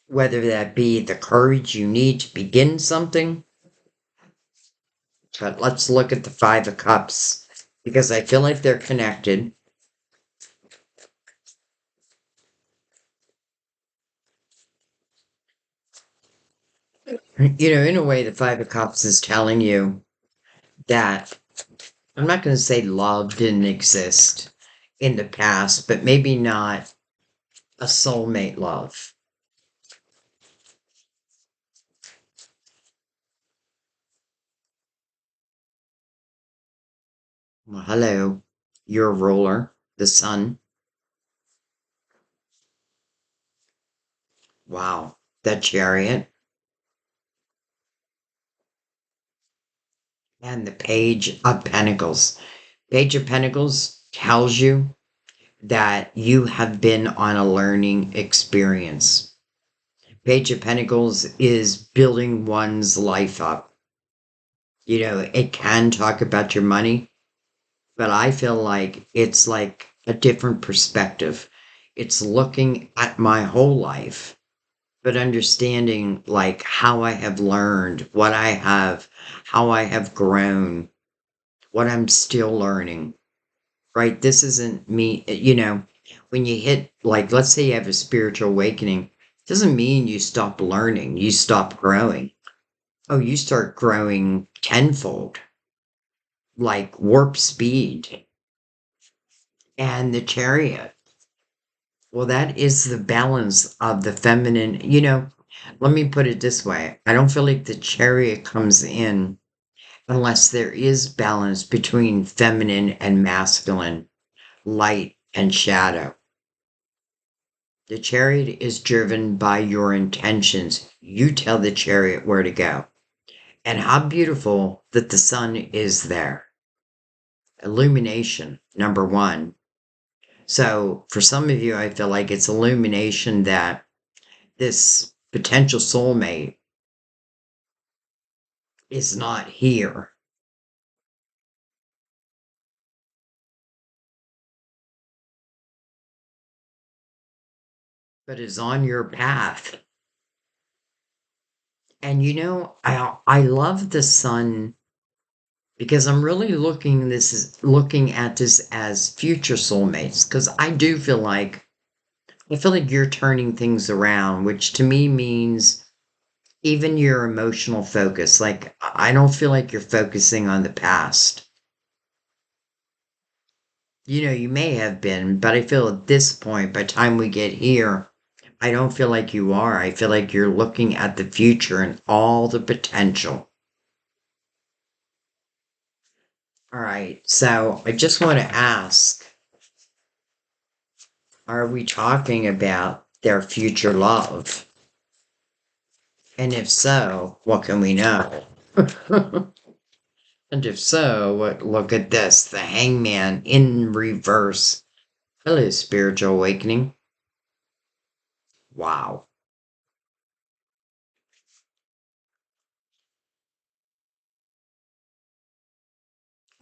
whether that be the courage you need to begin something. But let's look at the Five of Cups because I feel like they're connected. In a way, the Five of Cups is telling you that I'm not going to say love didn't exist in the past, but maybe not a soulmate love. Well, hello, you're a ruler, the sun. Wow, the chariot and the Page of Pentacles. Page of Pentacles tells you that you have been on a learning experience. Page of Pentacles is building one's life up. It can talk about your money, but I feel like it's like a different perspective. It's looking at my whole life, but understanding like how I have learned, how I have grown, what I'm still learning, right? This isn't me, when you hit, like, let's say you have a spiritual awakening, doesn't mean you stop learning, you stop growing. Oh, you start growing tenfold, like warp speed. And the chariot, well, that is the balance of the feminine. Let me put it this way. I don't feel like the chariot comes in unless there is balance between feminine and masculine, light and shadow. The chariot is driven by your intentions. You tell the chariot where to go. And how beautiful that the sun is there. Illumination, number one. So for some of you, I feel like it's illumination that this potential soulmate is not here, but is on your path. And I love the sun because I'm really looking at this as future soulmates because I feel like you're turning things around, which to me means even your emotional focus. Like I don't feel like you're focusing on the past. You may have been, but I feel at this point, by the time we get here, I don't feel like you are. I feel like you're looking at the future and all the potential. All right, so I just want to ask, are we talking about their future love? And if so, what can we know? And if so, look at this, the hangman in reverse. Hello, spiritual awakening. Wow.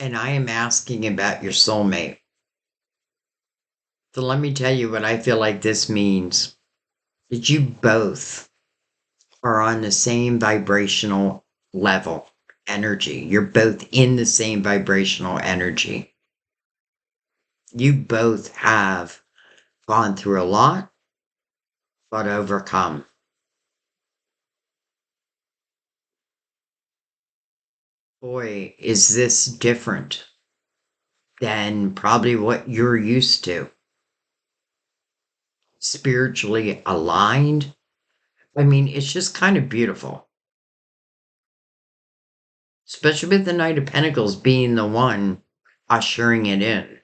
And I am asking about your soulmate. So let me tell you what I feel like this means. That you both are on the same vibrational level, energy. You're both in the same vibrational energy. You both have gone through a lot, but overcome. Boy, is this different than probably what you're used to. Spiritually aligned. I mean, it's just kind of beautiful. Especially with the Knight of Pentacles being the one ushering it in.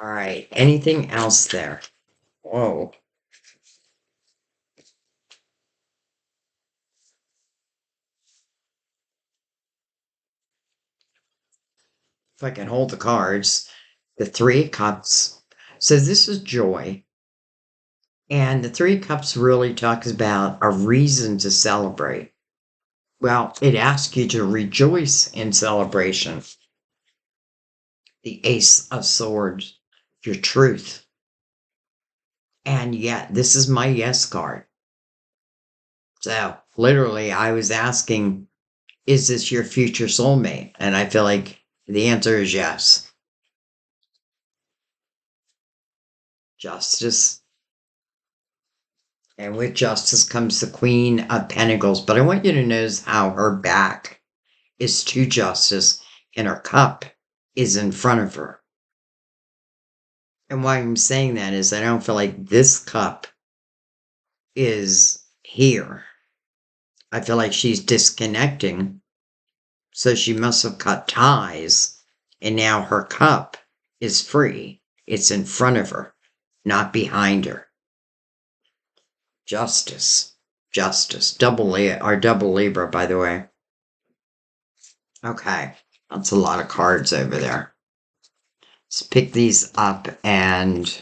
All right. Anything else there? Whoa. If I can hold the cards. The Three of Cups. So this is joy. And the Three of Cups really talks about a reason to celebrate. Well, it asks you to rejoice in celebration. The Ace of Swords, your truth. And yet, this is my yes card. So, literally, I was asking, is this your future soulmate? And I feel like the answer is yes. Justice. And with justice comes the Queen of Pentacles. But I want you to notice how her back is to justice and her cup is in front of her. And why I'm saying that is I don't feel like this cup is here. I feel like she's disconnecting. So she must have cut ties. And now her cup is free. It's in front of her, not behind her. Justice. Justice. Double Libra, by the way. Okay. That's a lot of cards over there. Let's pick these up and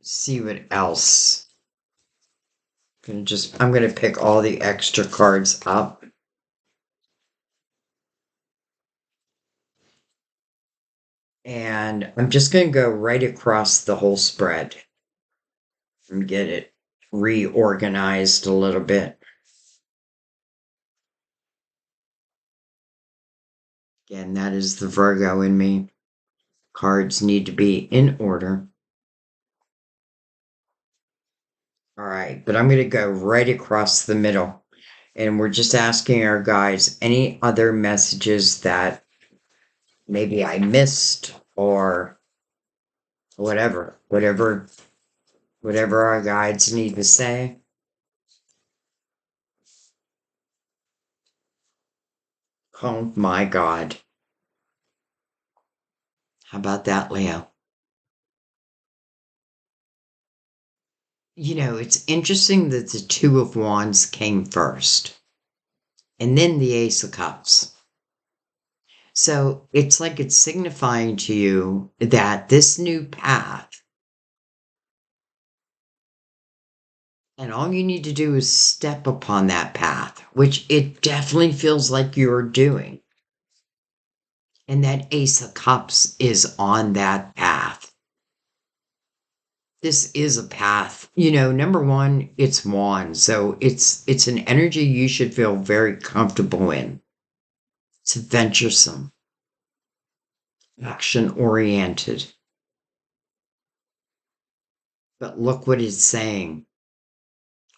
see what else. I'm gonna pick all the extra cards up. And I'm just gonna go right across the whole spread and get it reorganized a little bit. Again, that is the Virgo in me. Cards need to be in order. All right, but I'm going to go right across the middle. And we're just asking our guides any other messages that maybe I missed or whatever our guides need to say. Oh my God. How about that, Leo? You know, it's interesting that the Two of Wands came first and then the Ace of Cups. So it's like it's signifying to you that this new path, and all you need to do is step upon that path, which it definitely feels like you're doing. And that Ace of Cups is on that path. This is a path. You know, number one, it's Wands. So it's an energy you should feel very comfortable in. It's venturesome, action-oriented. But look what it's saying.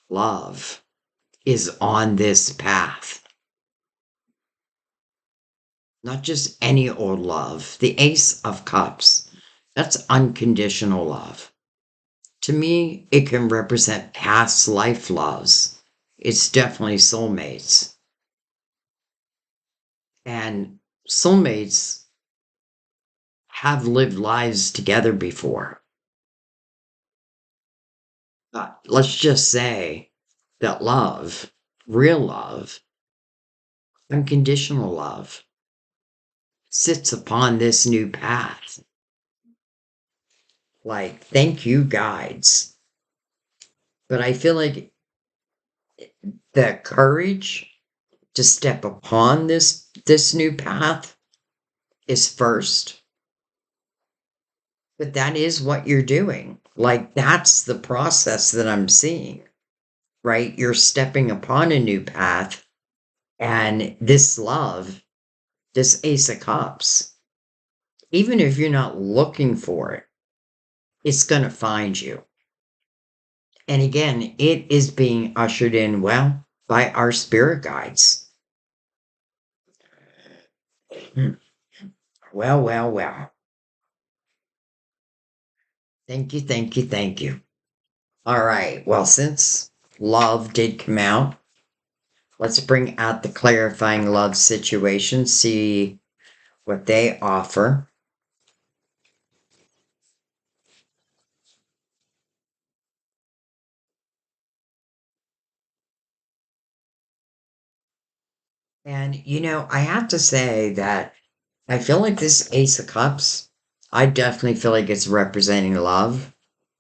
Love is on this path. Not just any old love. The Ace of Cups, that's unconditional love. To me, it can represent past life loves. It's definitely soulmates. And soulmates have lived lives together before. Let's just say that love, real love, unconditional love, sits upon this new path. Like, thank you, guides. But I feel like the courage to step upon this new path is first. But that is what you're doing. Like, that's the process that I'm seeing, right? You're stepping upon a new path, and this love, this Ace of Cups, even if you're not looking for it, it's going to find you. And again, it is being ushered in, well, by our spirit guides. Well, well, well. Thank you, thank you, thank you. All right. Well, since love did come out, let's bring out the clarifying love situation, see what they offer. And, you know, I have to say that I feel like this Ace of Cups, I definitely feel like it's representing love,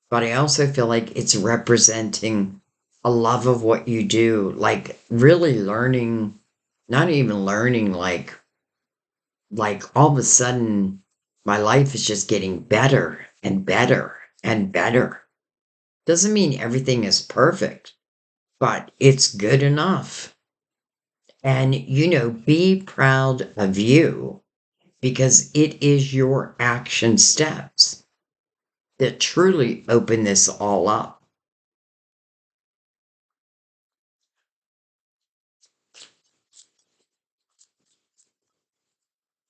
but I also feel like it's representing a love of what you do, like really learning, not even learning, like all of a sudden my life is just getting better and better and better. Doesn't mean everything is perfect, but it's good enough. And, be proud of you because it is your action steps that truly open this all up.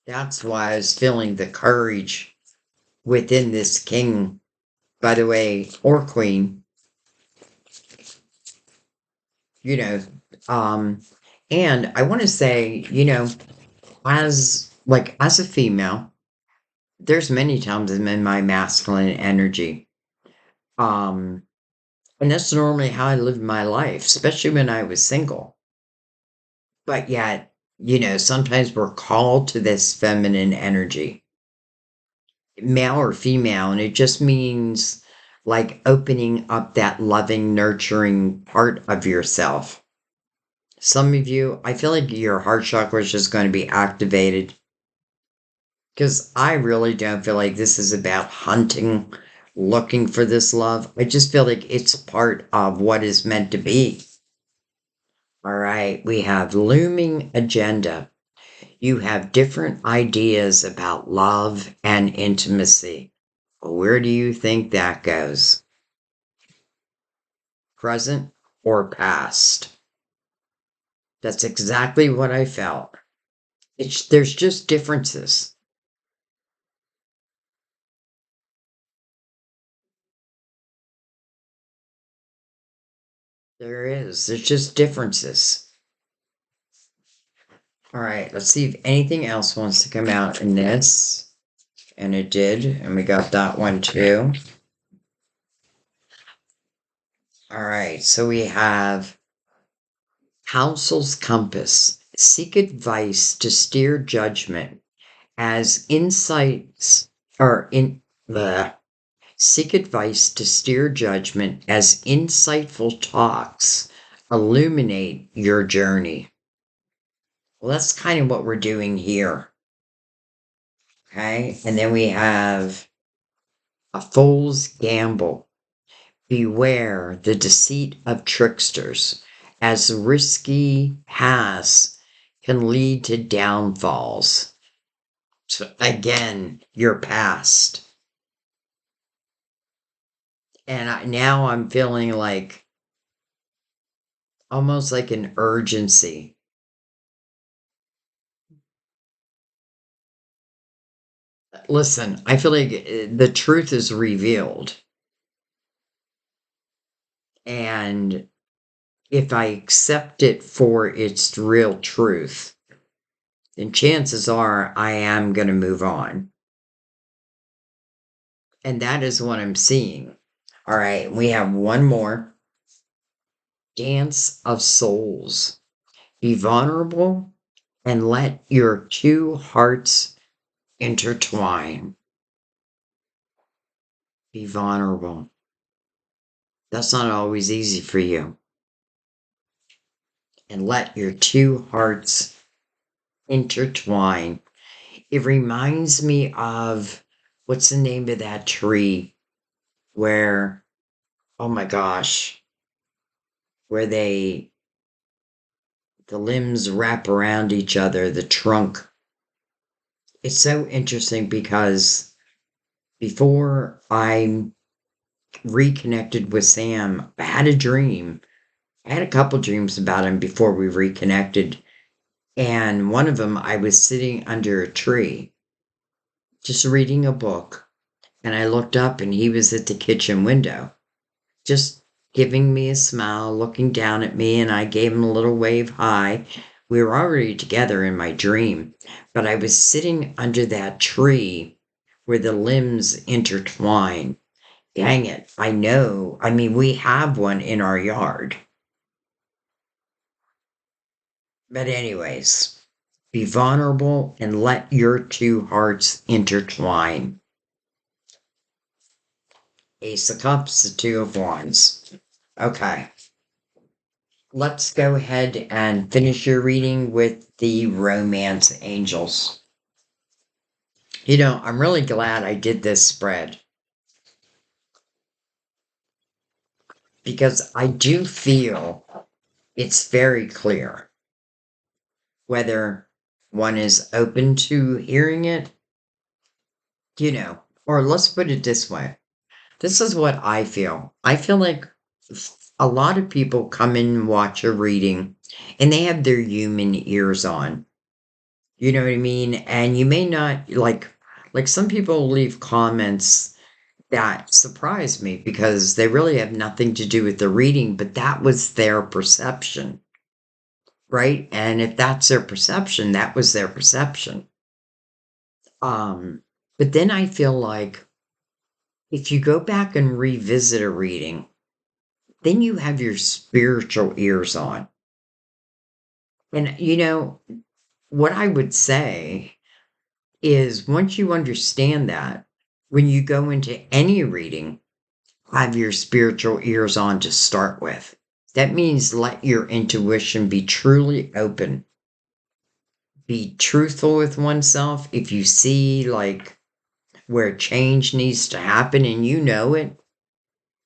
That's why I was feeling the courage within this king, by the way, or queen, you know. Um, and I want to say, as a female, there's many times I'm in my masculine energy. Um, and that's normally how I lived my life, especially when I was single. But yet, sometimes we're called to this feminine energy, male or female, and it just means like opening up that loving, nurturing part of yourself. Some of you, I feel like your heart chakra is just going to be activated because I really don't feel like this is about hunting, looking for this love. I just feel like it's part of what is meant to be. All right, we have looming agenda. You have different ideas about love and intimacy. Where do you think that goes? Present or past? That's exactly what I felt. There's just differences. There is. There's just differences. All right, let's see if anything else wants to come out in this. And it did, and we got that one too. All right, so we have Counsel's Compass. Seek advice to steer judgment as insights or in the seek advice to steer judgment as insightful talks illuminate your journey. Well, that's kind of what we're doing here. Okay. And then we have a fool's gamble. Beware the deceit of tricksters, as risky paths can lead to downfalls. So again, your past. And now I'm feeling like almost like an urgency. Listen, I feel like the truth is revealed. And if I accept it for its real truth, then chances are I am going to move on. And that is what I'm seeing. All right, we have one more. Dance of Souls. Be vulnerable and let your two hearts intertwine. Be vulnerable. That's not always easy for you. And let your two hearts intertwine. It reminds me of what's the name of that tree where, oh my gosh, where the limbs wrap around each other, the trunk. It's so interesting because before I reconnected with Sam, I had a dream. I had a couple dreams about him before we reconnected. And one of them, I was sitting under a tree, just reading a book. And I looked up and he was at the kitchen window, just giving me a smile, looking down at me. And I gave him a little wave hi. We were already together in my dream, but I was sitting under that tree where the limbs intertwine. Dang it. I know. I mean, we have one in our yard. But, anyways, be vulnerable and let your two hearts intertwine. Ace of Cups, the Two of Wands. Okay. let's go ahead and finish your reading with the romance angels. I'm really glad I did this spread because I do feel it's very clear whether one is open to hearing it, or let's put it this way. This is what I feel. I feel like a lot of people come in and watch a reading and they have their human ears on. You know what I mean? And you may not like some people leave comments that surprise me because they really have nothing to do with the reading, but that was their perception, right? And if that's their perception, that was their perception. But then I feel like if you go back and revisit a reading, then you have your spiritual ears on. And what I would say is once you understand that, when you go into any reading, have your spiritual ears on to start with. That means let your intuition be truly open. Be truthful with oneself. If you see like where change needs to happen and you know it,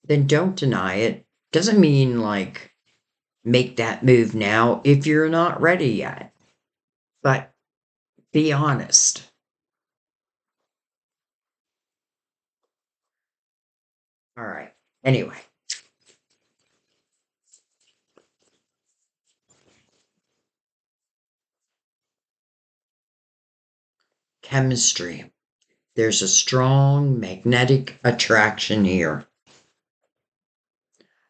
then don't deny it. Doesn't mean like make that move now if you're not ready yet. But be honest. All right. Anyway, chemistry. There's a strong magnetic attraction here.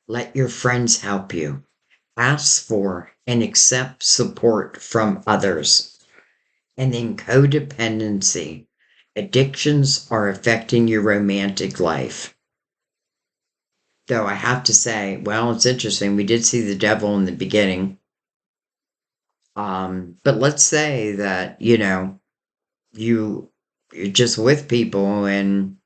Let your friends help you. Ask for and accept support from others. And then codependency. Addictions are affecting your romantic life. Though I have to say, well, it's interesting. We did see the devil in the beginning. But let's say that, you're just with people and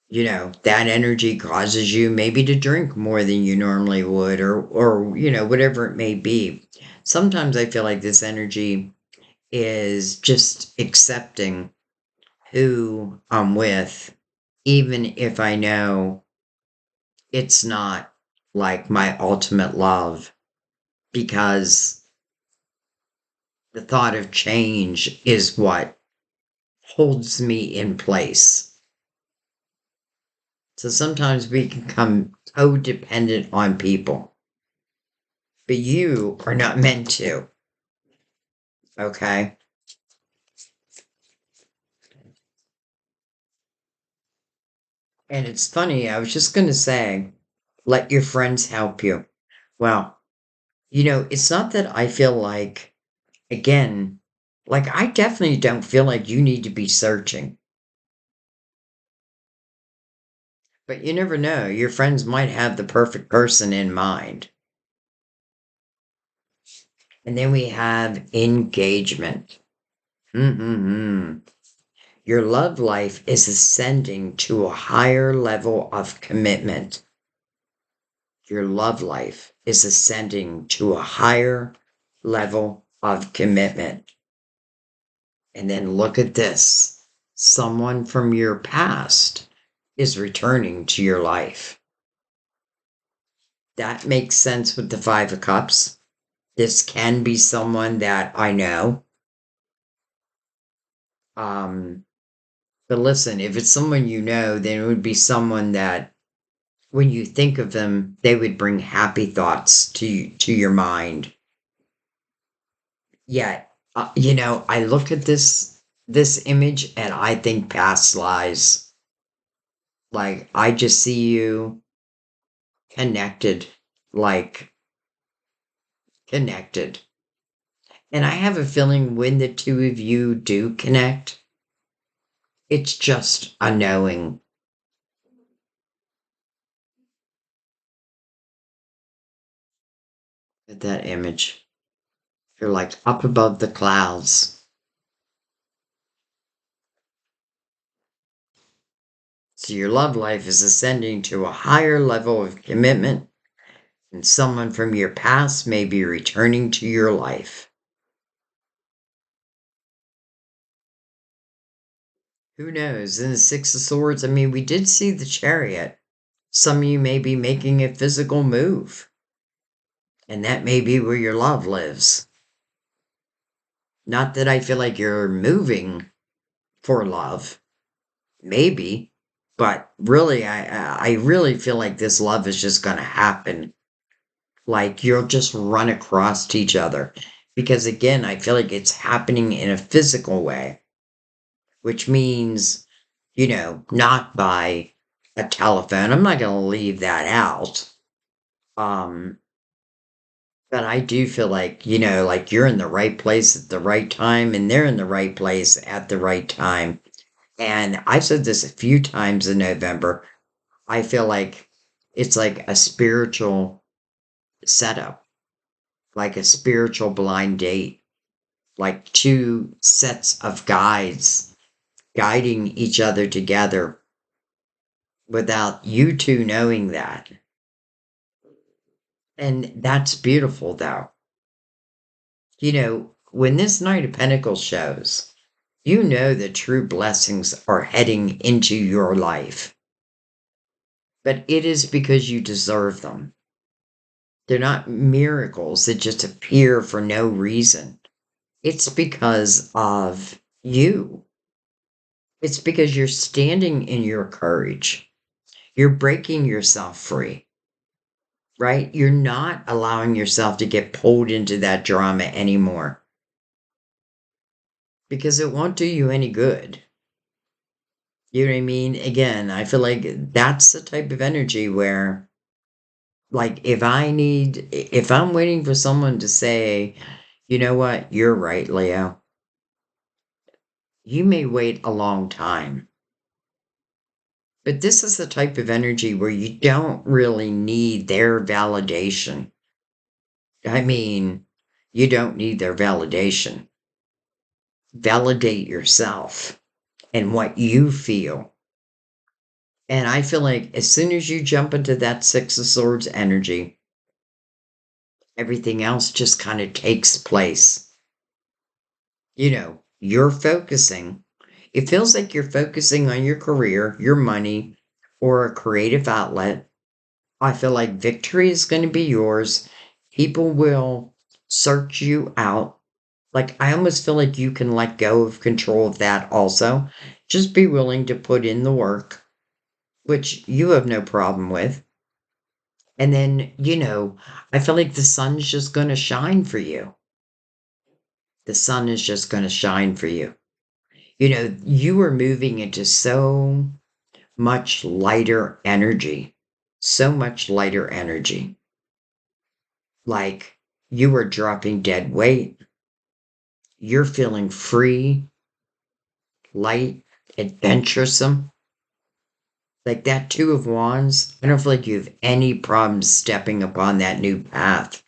that energy causes you maybe to drink more than you normally would or whatever it may be. Sometimes I feel like this energy is just accepting who I'm with, even if I know it's not like my ultimate love, because the thought of change is what holds me in place. So sometimes we can become codependent on people, but you are not meant to. Okay. And it's funny, I was just going to say, let your friends help you. Well, it's not that I feel like, again, like I definitely don't feel like you need to be searching. But you never know. Your friends might have the perfect person in mind. And then we have engagement. Mm-hmm. Your love life is ascending to a higher level of commitment. Your love life is ascending to a higher level of commitment. And then look at this. Someone from your past is returning to your life. That makes sense with the Five of Cups. This can be someone that I know. Um, but listen, if it's someone you know, then it would be someone that when you think of them, they would bring happy thoughts to your mind. Yet, I look at this image and I think past lives. Like I just see you connected, like connected. And I have a feeling when the two of you do connect, it's just a knowing. At that image. You're like up above the clouds. So your love life is ascending to a higher level of commitment. And someone from your past may be returning to your life. Who knows? In the Six of Swords, I mean, we did see the Chariot. Some of you may be making a physical move, and that may be where your love lives. Not that I feel like you're moving for love, maybe, but really, I really feel like this love is just going to happen. Like you'll just run across to each other. Because again, I feel like it's happening in a physical way, which means, not by a telephone. I'm not going to leave that out. Um, but I do feel like, like you're in the right place at the right time and they're in the right place at the right time. And I've said this a few times in November. I feel like it's like a spiritual setup, like a spiritual blind date, like two sets of guides guiding each other together without you two knowing that. And that's beautiful, though. When this Knight of Pentacles shows, you know the true blessings are heading into your life. But it is because you deserve them. They're not miracles that just appear for no reason. It's because of you. It's because you're standing in your courage. You're breaking yourself free, right? You're not allowing yourself to get pulled into that drama anymore because it won't do you any good. You know what I mean? Again, I feel like that's the type of energy where, like, if I'm waiting for someone to say, you know what, you're right, Leo, you may wait a long time. But this is the type of energy where you don't really need their validation. I mean, you don't need their validation. Validate yourself and what you feel. And I feel like as soon as you jump into that Six of Swords energy, everything else just kind of takes place. You're focusing. It feels like you're focusing on your career, your money, or a creative outlet. I feel like victory is going to be yours. People will search you out. Like, I almost feel like you can let go of control of that also. Just be willing to put in the work, which you have no problem with. And then, I feel like the sun's just going to shine for you. The sun is just going to shine for you. You are moving into so much lighter energy. So much lighter energy. Like you are dropping dead weight. You're feeling free, light, adventuresome. Like that Two of Wands, I don't feel like you have any problems stepping upon that new path.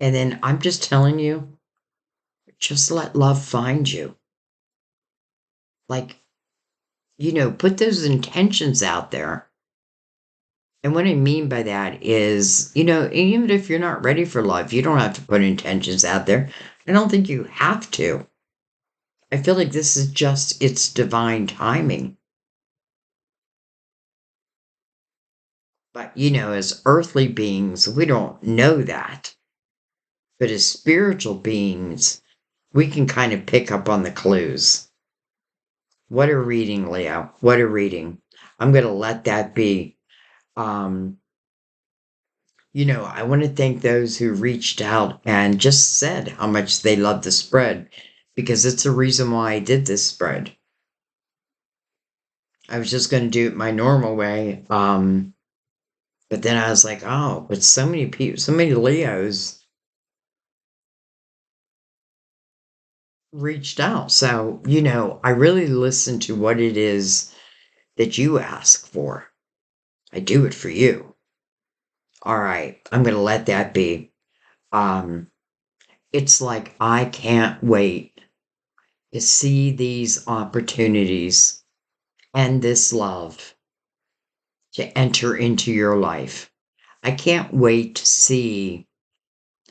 And then I'm just telling you, just let love find you. Like, put those intentions out there. And what I mean by that is, even if you're not ready for love, you don't have to put intentions out there. I don't think you have to. I feel like this is just its divine timing. But, as earthly beings, we don't know that. But as spiritual beings, we can kind of pick up on the clues. What a reading, Leo. What a reading. I'm going to let that be. I want to thank those who reached out and just said how much they love the spread because it's the reason why I did this spread. I was just going to do it my normal way. But then I was like, oh, but so many people, so many Leos reached out. So, I really listen to what it is that you ask for. I do it for you. All right, I'm going to let that be. It's like I can't wait to see these opportunities and this love to enter into your life. I can't wait to see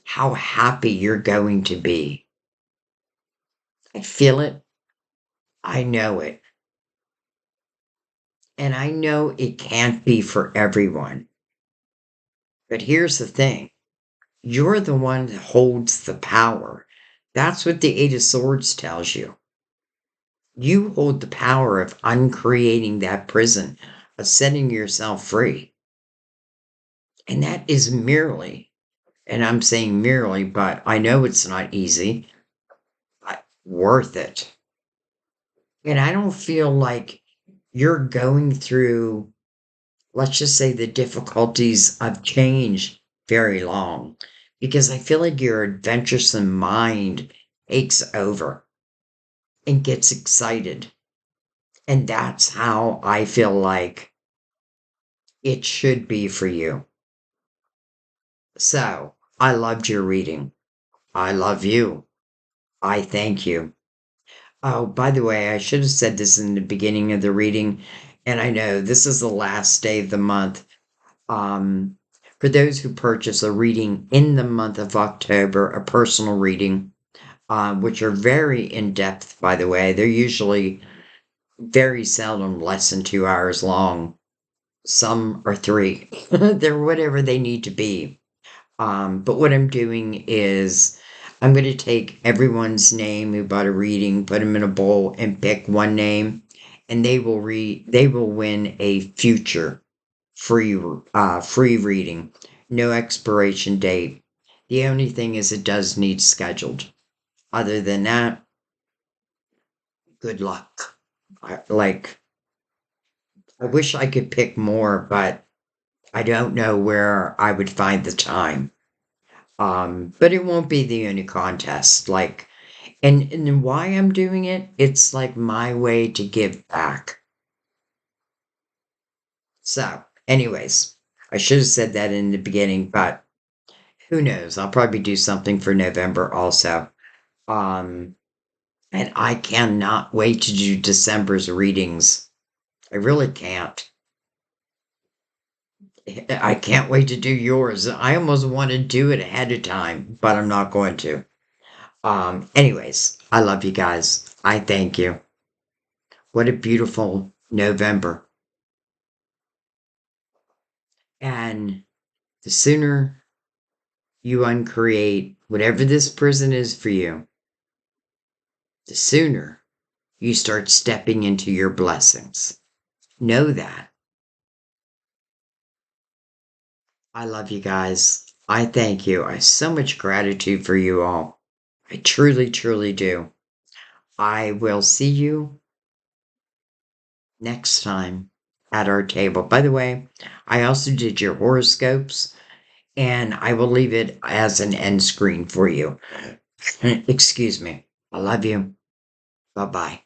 how happy you're going to be. I feel it. I know it. And I know it can't be for everyone. But here's the thing. You're the one that holds the power. That's what the Eight of Swords tells you. You hold the power of uncreating that prison, of setting yourself free. And that is merely, and I'm saying merely, but I know it's not easy, worth it. And I don't feel like you're going through, let's just say, the difficulties of change very long, because I feel like your adventuresome mind takes over and gets excited. And that's how I feel like it should be for you. So I loved your reading. I love you. I thank you. Oh, by the way, I should have said this in the beginning of the reading, and I know this is the last day of the month. Um, for those who purchase a reading in the month of October, a personal reading, which are very in depth, by the way, they're usually very seldom less than 2 hours long. Some are three. They're whatever they need to be. But what I'm doing is I'm going to take everyone's name who bought a reading, put them in a bowl, and pick one name, and they will win a future free reading. No expiration date. The only thing is it does need scheduled. Other than that, good luck. I wish I could pick more, but I don't know where I would find the time. But it won't be the only contest. And why I'm doing it, it's like my way to give back. So, anyways, I should have said that in the beginning, but who knows? I'll probably do something for November also. Um, and I cannot wait to do December's readings. I really can't. I can't wait to do yours. I almost want to do it ahead of time, but I'm not going to. Anyways, I love you guys. I thank you. What a beautiful November. And the sooner you uncreate whatever this prison is for you, the sooner you start stepping into your blessings. Know that. I love you guys. I thank you. I have so much gratitude for you all. I truly, truly do. I will see you next time at our table. By the way, I also did your horoscopes, and I will leave it as an end screen for you. Excuse me. I love you. Bye bye.